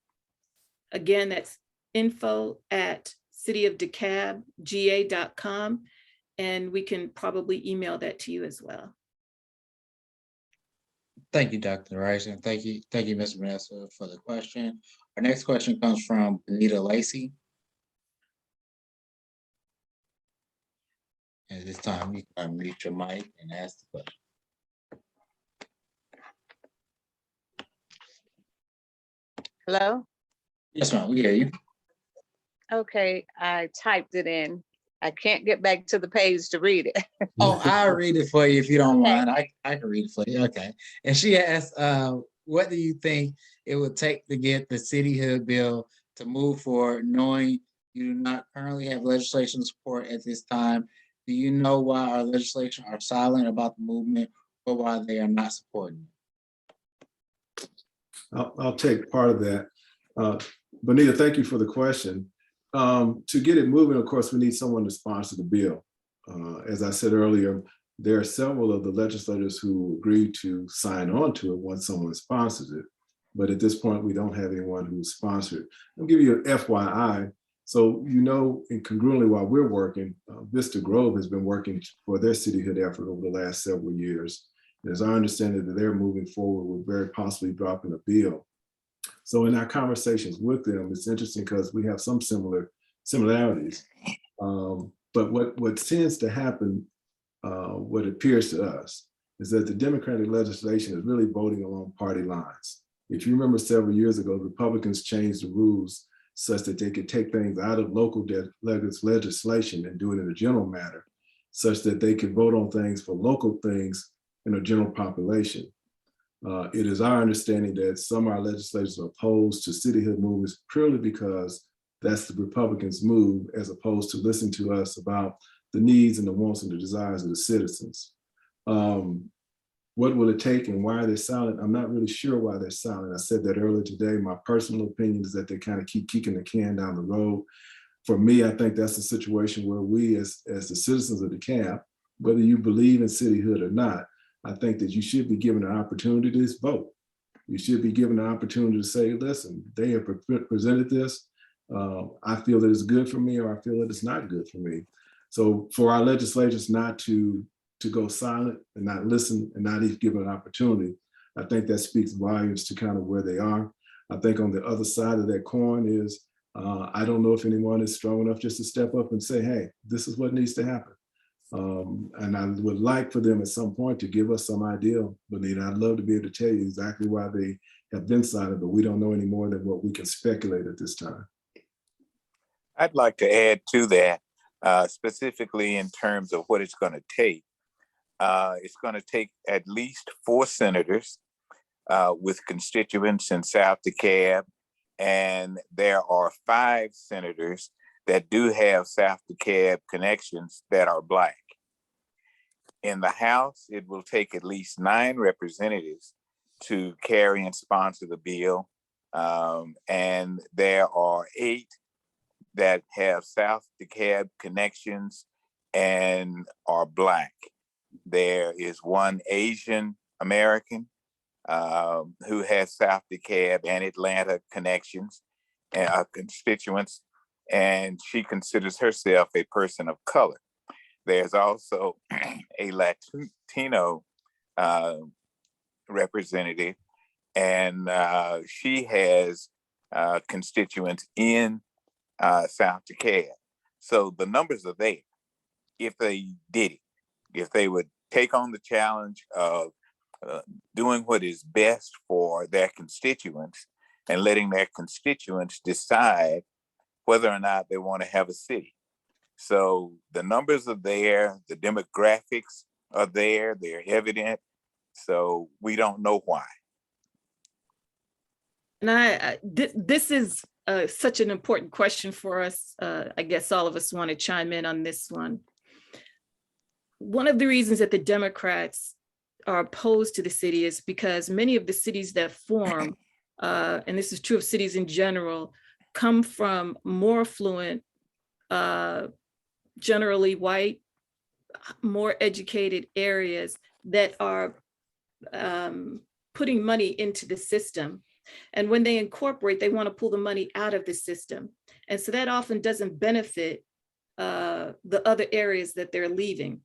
Again, that's info@cityofdekabga.com. And we can probably email that to you as well. Thank you, Dr. Rice, and thank you, Ms. Vanessa, for the question. Our next question comes from Benita Lacey. At this time, you can unmute your mic and ask the question. Hello? Yes, ma'am, we hear you. Okay, I typed it in. I can't get back to the page to read it. Oh, I'll read it for you if you don't Okay. mind. I can read it for you. Okay. And she asked, what do you think it would take to get the cityhood bill to move forward, knowing you do not currently have legislation support at this time? Do you know why our legislation are silent about the movement or why they are not supporting it? I'll take part of that. Bonita, thank you for the question. To get it moving, of course, we need someone to sponsor the bill. As I said earlier, there are several of the legislators who agreed to sign on to it once someone sponsors it. But at this point, we don't have anyone who's sponsored. I'll give you an FYI. So, you know, incongruently while we're working, Vista Grove has been working for their cityhood effort over the last several years. And as I understand it, that they're moving forward with very possibly dropping a bill. So in our conversations with them, it's interesting because we have some similarities. But what tends to happen, what appears to us, is that the Democratic legislation is really voting along party lines. If you remember several years ago, Republicans changed the rules such that they could take things out of local legislation and do it in a general matter, such that they could vote on things for local things in a general population. It is our understanding that some of our legislators are opposed to cityhood movements purely because that's the Republicans' move, as opposed to listening to us about the needs and the wants and the desires of the citizens. What will it take and why are they silent? I'm not really sure why they're silent. I said that earlier today. My personal opinion is that they kind of keep kicking the can down the road. For me, I think that's a situation where we as the citizens of DeKalb, whether you believe in cityhood or not, I think that you should be given an opportunity to vote. You should be given an opportunity to say, listen, they have presented this. I feel that it's good for me or I feel that it's not good for me. So for our legislators not to go silent and not listen and not even give an opportunity, I think that speaks volumes to kind of where they are. I think on the other side of that coin is, I don't know if anyone is strong enough just to step up and say, hey, this is what needs to happen. And I would like for them at some point to give us some idea, Bonita. I'd love to be able to tell you exactly why they have been silent, but we don't know any more than what we can speculate at this time. I'd like to add to that, specifically in terms of what it's going to take. It's going to take at least 4 senators with constituents in South DeKalb, and there are 5 senators that do have South DeKalb connections that are Black. In the House, it will take at least 9 representatives to carry and sponsor the bill. And there are 8 that have South DeKalb connections and are Black. There is 1 Asian American who has South DeKalb and Atlanta connections and constituents, and she considers herself a person of color. There's also a Latino representative, and she has constituents in South DeKalb. So the numbers are there if they did it. If they would take on the challenge of doing what is best for their constituents and letting their constituents decide whether or not they want to have a city. So the numbers are there, the demographics are there, they're evident. So we don't know why. And this is such an important question for us. I guess all of us want to chime in on this one. One of the reasons that the Democrats are opposed to the city is because many of the cities that form, and this is true of cities in general, come from more affluent, generally white, more educated areas that are putting money into the system. And when they incorporate, they want to pull the money out of the system. And so that often doesn't benefit the other areas that they're leaving.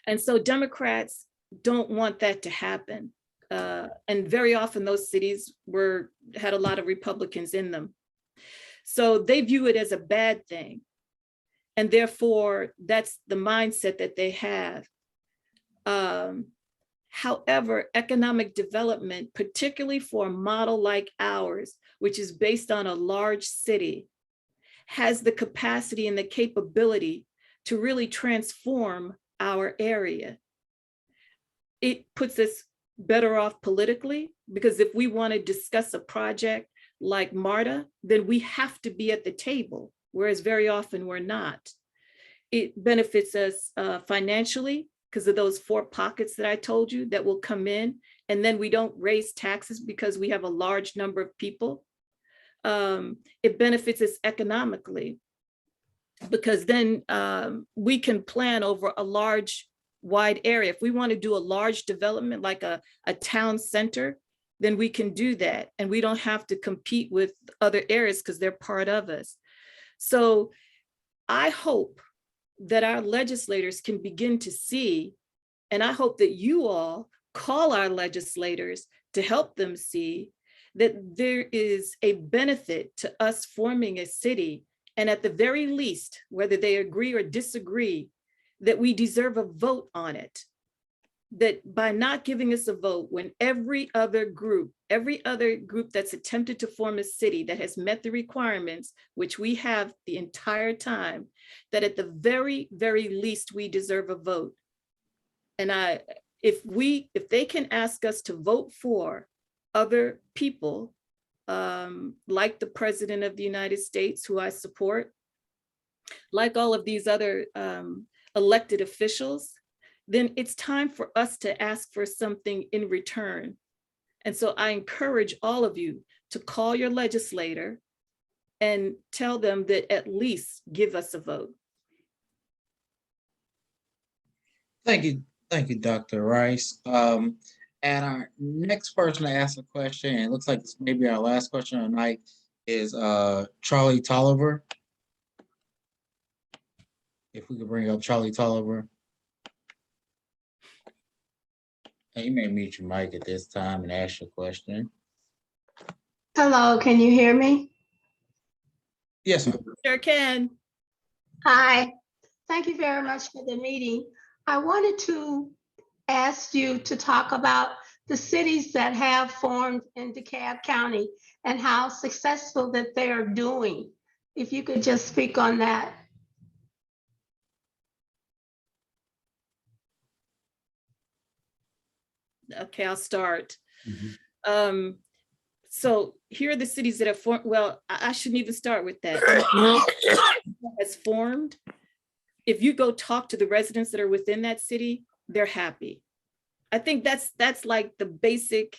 And so Democrats don't want that to happen. And very often those cities had a lot of Republicans in them. So they view it as a bad thing. And therefore, that's the mindset that they have. However, economic development, particularly for a model like ours, which is based on a large city, has the capacity and the capability to really transform our area. It puts us better off politically, because if we want to discuss a project like MARTA, then we have to be at the table, whereas very often we're not. It benefits us financially because of those 4 pockets that I told you that will come in, and then we don't raise taxes because we have a large number of people. It benefits us economically because then we can plan over a large, wide area. If we want to do a large development like a town center, then we can do that. And we don't have to compete with other areas because they're part of us. So I hope that our legislators can begin to see, and I hope that you all call our legislators to help them see that there is a benefit to us forming a city. And at the very least, whether they agree or disagree, that we deserve a vote on it. That by not giving us a vote when every other group that's attempted to form a city that has met the requirements, which we have the entire time, that at the very, very least, we deserve a vote. And if they can ask us to vote for other people, like the President of the United States, who I support, like all of these other elected officials, then it's time for us to ask for something in return. And so I encourage all of you to call your legislator and tell them that at least give us a vote. Thank you, Dr. Rice. And our next person to ask a question, and it looks like it's maybe our last question of the night, is Charlie Tolliver. If we could bring up Charlie Tolliver. You may mute your mic at this time and ask your question. Hello, can you hear me? Yes, ma'am. Sure can. Hi, thank you very much for the meeting. I wanted to ask you to talk about the cities that have formed in DeKalb County and how successful that they are doing. If you could just speak on that. Okay, I'll start. So here are the cities that have formed. Well, I shouldn't even start with that. Has formed. If you go talk to the residents that are within that city, they're happy. I think that's like the basic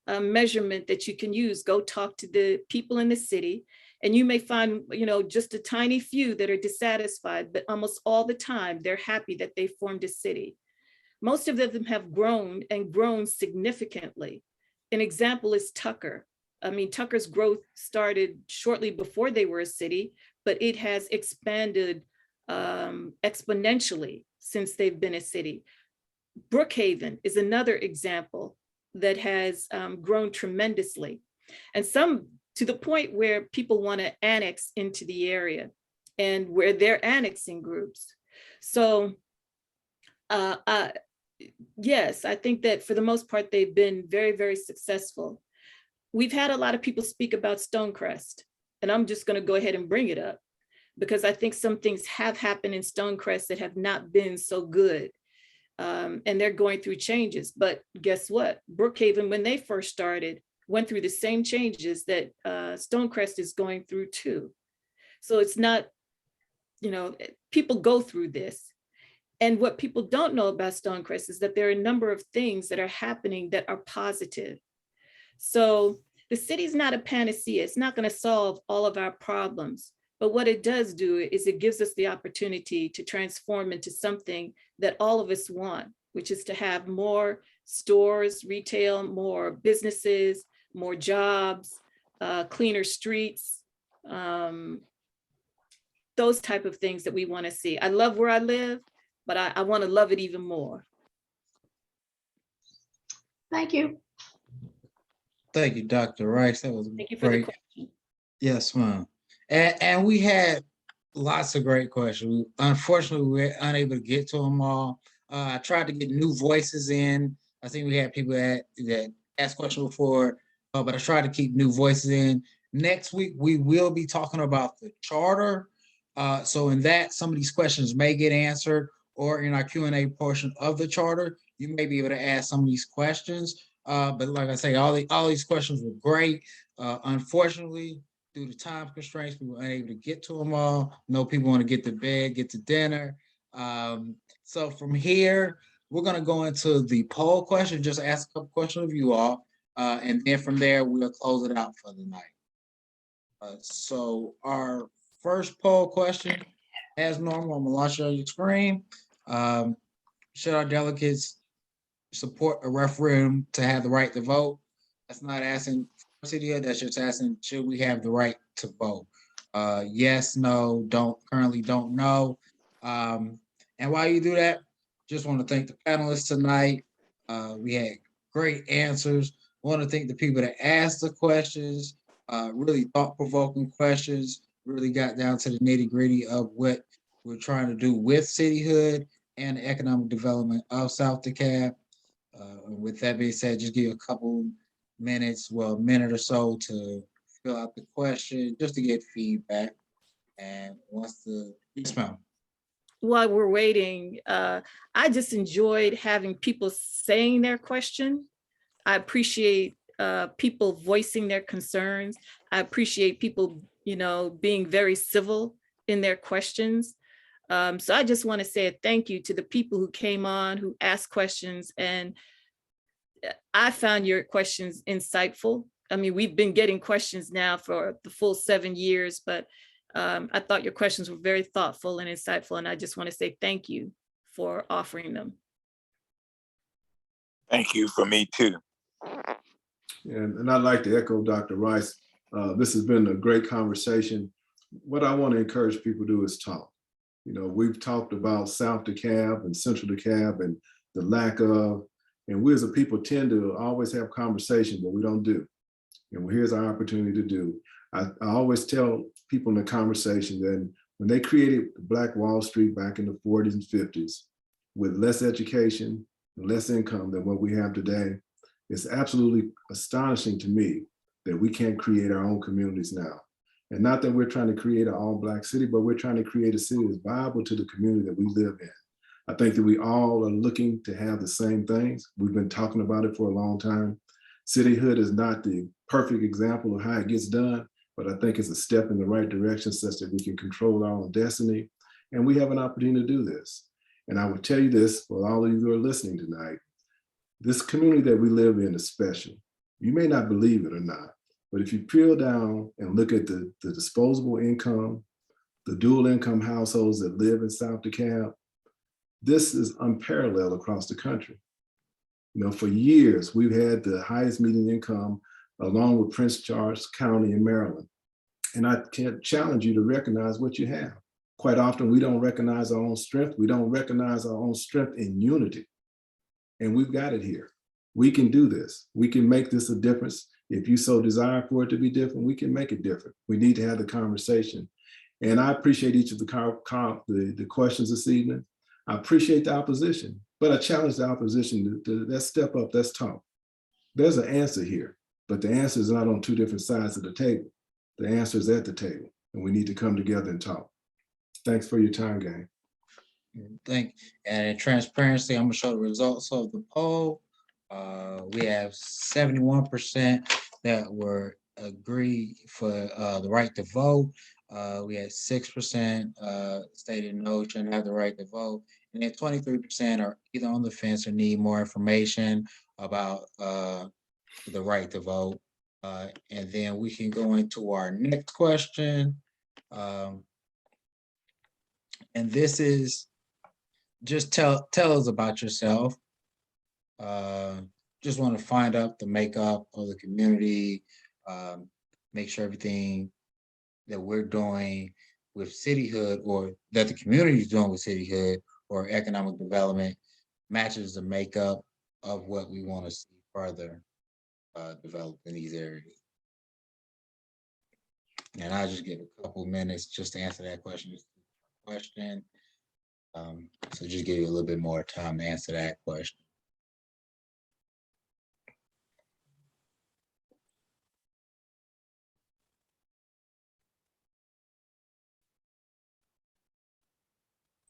measurement that you can use. Go talk to the people in the city, and you may find, just a tiny few that are dissatisfied, but almost all the time they're happy that they formed a city. Most of them have grown and grown significantly. An example is Tucker. I mean, Tucker's growth started shortly before they were a city, but it has expanded exponentially since they've been a city. Brookhaven is another example that has grown tremendously, and some to the point where people want to annex into the area and where they're annexing groups. So yes, I think that for the most part, they've been very, very successful. We've had a lot of people speak about Stonecrest, and I'm just going to go ahead and bring it up because I think some things have happened in Stonecrest that have not been so good. And they're going through changes. But guess what? Brookhaven, when they first started, went through the same changes that Stonecrest is going through too. So it's not, people go through this. And what people don't know about Stonecrest is that there are a number of things that are happening that are positive. So the city's not a panacea. It's not going to solve all of our problems. But what it does do is it gives us the opportunity to transform into something that all of us want, which is to have more stores, retail, more businesses, more jobs, cleaner streets, those type of things that we want to see. I love where I live, but I want to love it even more. Thank you. Thank you, Dr. Rice. That was Thank you for the question. Yes, ma'am. And we had lots of great questions. Unfortunately, we were unable to get to them all. I tried to get new voices in. I think we had people that asked questions before, but I tried to keep new voices in. Next week, we will be talking about the charter. So in that, some of these questions may get answered, or in our Q&A portion of the charter, you may be able to ask some of these questions. But like I say, all these questions were great. Unfortunately, due to time constraints, we were unable to get to them all. I know people want to get to bed, get to dinner. So from here, we're going to go into the poll question, just ask a couple questions of you all. And then from there, we'll close it out for the night. So our first poll question, as normal, I'm going to launch it on your screen. Should our delegates support a referendum to have the right to vote? That's not asking for cityhood, that's just asking, should we have the right to vote? Yes, no, currently don't know. And while you do that, just want to thank the panelists tonight. We had great answers. I want to thank the people that asked the questions, really thought-provoking questions, really got down to the nitty-gritty of what we're trying to do with cityhood and the economic development of South DeKalb. With that being said, just give you a couple minutes, well, a minute or so to fill out the question, just to get feedback. And once the, smell. While we're waiting, I just enjoyed having people saying their question. I appreciate people voicing their concerns. I appreciate people, being very civil in their questions. So I just want to say a thank you to the people who came on, who asked questions, and I found your questions insightful. I mean, we've been getting questions now for the full 7 years, but I thought your questions were very thoughtful and insightful, and I just want to say thank you for offering them. Thank you for me too. And I'd like to echo Dr. Rice. This has been a great conversation. What I want to encourage people to do is talk. We've talked about South DeKalb and Central DeKalb and the lack of, and we as a people tend to always have conversations, but we don't do. And here's our opportunity to do. I always tell people in the conversation that when they created Black Wall Street back in the 40s and 50s, with less education and less income than what we have today, it's absolutely astonishing to me that we can't create our own communities now. And not that we're trying to create an all-Black city, but we're trying to create a city that's viable to the community that we live in. I think that we all are looking to have the same things. We've been talking about it for a long time. Cityhood is not the perfect example of how it gets done, but I think it's a step in the right direction such that we can control our own destiny. And we have an opportunity to do this. And I would tell you this, for all of you who are listening tonight, this community that we live in is special. You may not believe it or not, but if you peel down and look at the disposable income, the dual income households that live in South DeKalb, this is unparalleled across the country. For years, we've had the highest median income along with Prince George's County in Maryland. And I can challenge you to recognize what you have. Quite often, we don't recognize our own strength. We don't recognize our own strength in unity. And we've got it here. We can do this. We can make this a difference. If you so desire for it to be different, we can make it different. We need to have the conversation. And I appreciate each of the questions this evening. I appreciate the opposition, but I challenge the opposition to let's step up, let's talk. There's an answer here, but the answer is not on two different sides of the table. The answer is at the table, and we need to come together and talk. Thanks for your time, gang. And in transparency, I'm gonna show the results of the poll. We have 71% that were agree for the right to vote. We had 6% stated no, shouldn't have the right to vote. And then 23% are either on the fence or need more information about the right to vote. And then we can go into our next question. And this is just tell us about yourself. Just want to find out the makeup of the community, make sure everything that we're doing with cityhood or that the community is doing with cityhood or economic development matches the makeup of what we want to see further developed in these areas. And I'll just give a couple minutes just to answer that question. So just give you a little bit more time to answer that question.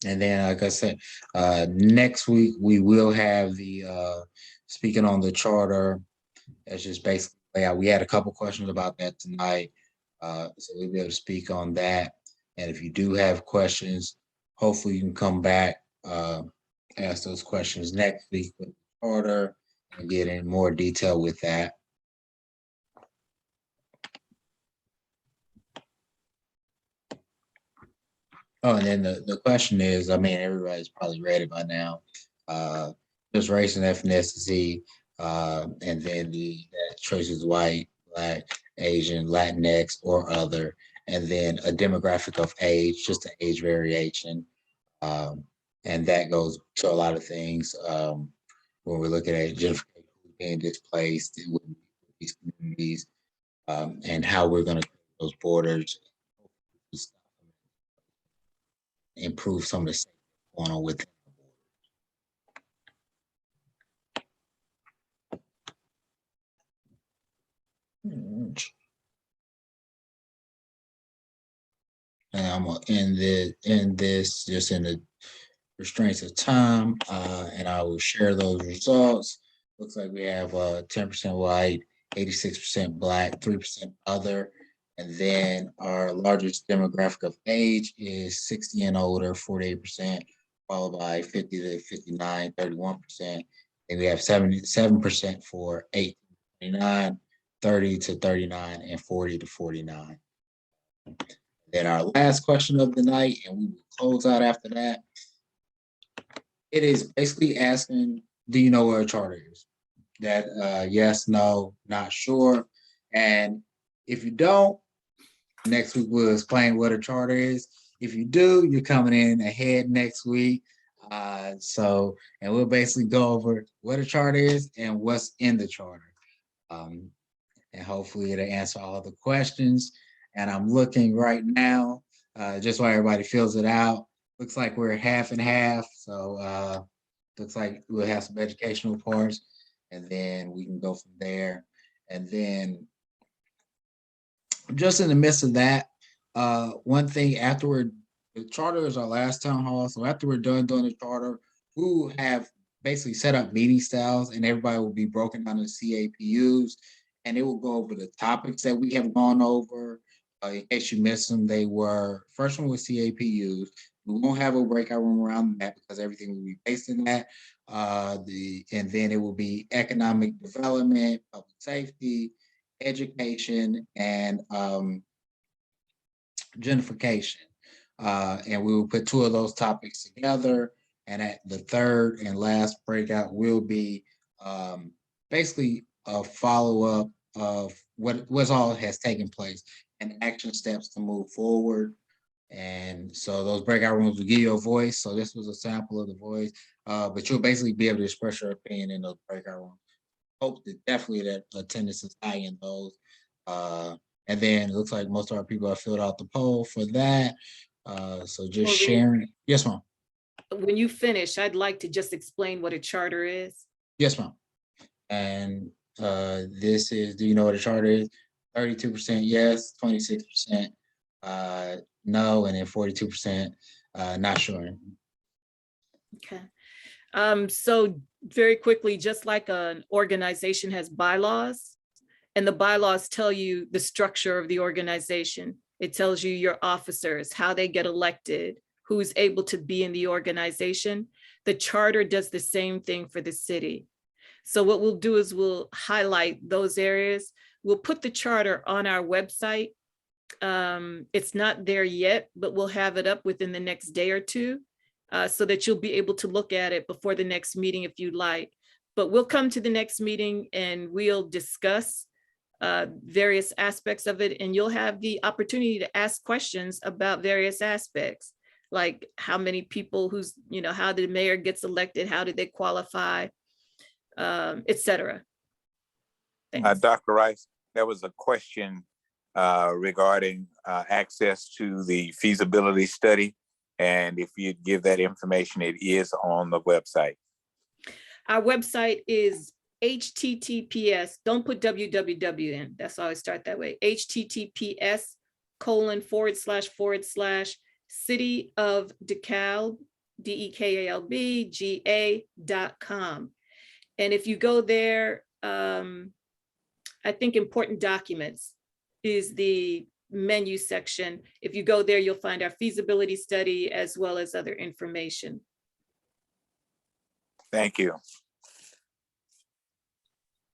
And then, like I said, next week we will have the speaking on the charter. That's just basically layout. We had a couple questions about that tonight, so we'll be able to speak on that. And if you do have questions, hopefully you can come back, ask those questions next week with the charter and get in more detail with that. Oh, and then the question is, I mean, everybody's probably read it by now. Just race and ethnicity, and then the choices white, Black, Asian, Latinx, or other, and then a demographic of age, just an age variation. And that goes to a lot of things when we're looking at gentrification being displaced with these communities, and how we're going to those borders, improve some of the safety going on with. And I'm gonna end this just in the restraints of time, and I will share those results. Looks like we have 10% white, 86% Black, 3% other, and then our largest demographic of age is 60 and older, 48%, followed by 50 to 59, 31%. And we have 77% for 8 to 29, 30 to 39, and 40 to 49. Then our last question of the night, and we will close out after that. It is basically asking, do you know where a charter is? That yes, no, not sure. And if you don't, next week we'll explain what a charter is. If you do, you're coming in ahead next week. And we'll basically go over what a charter is and what's in the charter. And hopefully it'll answer all the questions. And I'm looking right now, just while everybody fills it out. Looks like we're half and half. So looks like we'll have some educational parts, and then we can go from there. And then just in the midst of that, one thing afterward, the charter is our last town hall. So after we're done doing the charter, we will have basically set up meeting styles, and everybody will be broken down to CAPUs, and it will go over the topics that we have gone over. In case you missed them, they were first one was CAPUs. We won't have a breakout room around that because everything will be based in that. And then it will be economic development, public safety, education, and gentrification. And we will put two of those topics together. And at the third and last breakout will be basically a follow-up of what all has taken place and action steps to move forward. And so those breakout rooms will give you a voice. So this was a sample of the voice, but you'll basically be able to express your opinion in those breakout rooms. Hope that definitely that attendance is high in those. And then it looks like most of our people have filled out the poll for that. So just sharing. Yes, ma'am. When you finish, I'd like to just explain what a charter is. Yes, ma'am. And this is, do you know what a charter is? 32% yes, 26% no, and then 42% not sure. Okay. So very quickly, just like an organization has bylaws, and the bylaws tell you the structure of the organization. It tells you your officers, how they get elected, who's able to be in the organization. The charter does the same thing for the city. So what we'll do is we'll highlight those areas. We'll put the charter on our website. It's not there yet, but we'll have it up within the next day or two, so that you'll be able to look at it before the next meeting if you'd like. But we'll come to the next meeting and we'll discuss various aspects of it, and you'll have the opportunity to ask questions about various aspects, like how many people how the mayor gets elected, how did they qualify, etc. Dr. Rice, there was a question regarding access to the feasibility study. And if you'd give that information, it is on the website. Our website is https, don't put www in, that's how I start that way, https:// city of DeKalb DeKalbga.com. And if you go there, I think important documents is the menu section. If you go there, you'll find our feasibility study as well as other information. Thank you.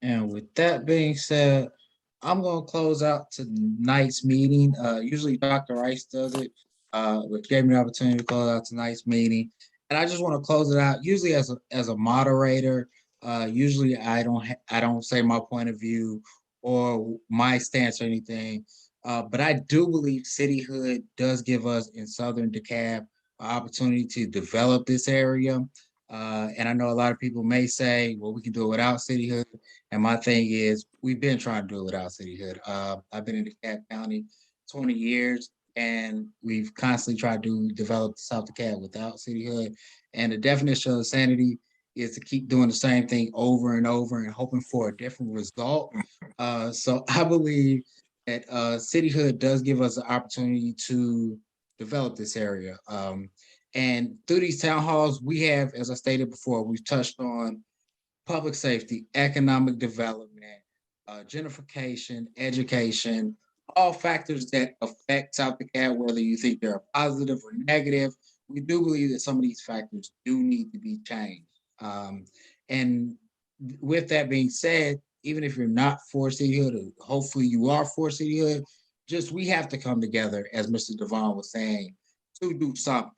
And with that being said, I'm gonna close out tonight's meeting. Usually Dr. Rice does it, which gave me the opportunity to close out tonight's meeting. And I just want to close it out, usually as a moderator. Usually I don't say my point of view or my stance or anything. But I do believe cityhood does give us in Southern DeKalb an opportunity to develop this area. And I know a lot of people may say, well, we can do it without cityhood. And my thing is, we've been trying to do it without cityhood. I've been in DeKalb County 20 years, and we've constantly tried to develop South DeKalb without cityhood. And the definition of insanity is to keep doing the same thing over and over and hoping for a different result. So I believe that cityhood does give us an opportunity to develop this area. And through these town halls, we have, as I stated before, we've touched on public safety, economic development, gentrification, education, all factors that affect South DeKalb, whether you think they're positive or negative. We do believe that some of these factors do need to be changed. And with that being said, even if you're not for cityhood, or hopefully you are for cityhood, just we have to come together, as Mr. Devon was saying, to do something.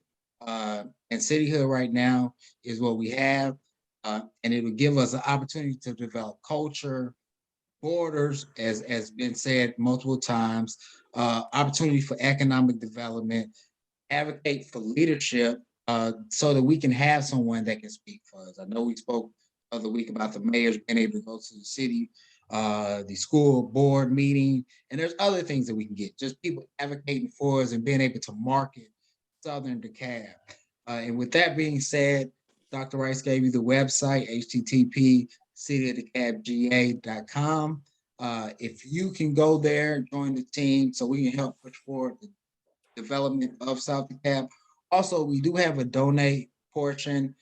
And cityhood right now is what we have. And it would give us an opportunity to develop culture, borders, as been said multiple times, opportunity for economic development, advocate for leadership, so that we can have someone that can speak for us. I know we spoke the other week about the mayors being able to go to the city, the school board meeting, and there's other things that we can get, just people advocating for us and being able to market Southern DeKalb. And with that being said, Dr. Rice gave you the website, http://cityofdekabga.com. If you can go there, join the team so we can help push forward the development of South DeKalb. Also, we do have a donate portion,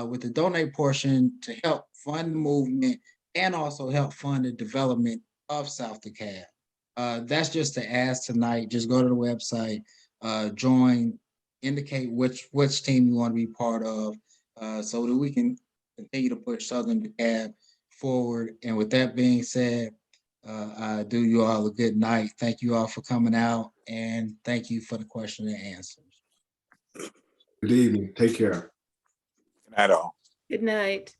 with the donate portion to help fund the movement and also help fund the development of South DeKalb. That's just to ask tonight. Just go to the website, join, indicate which team you want to be part of, so that we can continue to push Southern DeKalb forward. And with that being said, I do you all a good night. Thank you all for coming out, and thank you for the question and answers. Good evening. Take care. Good night all. Good night.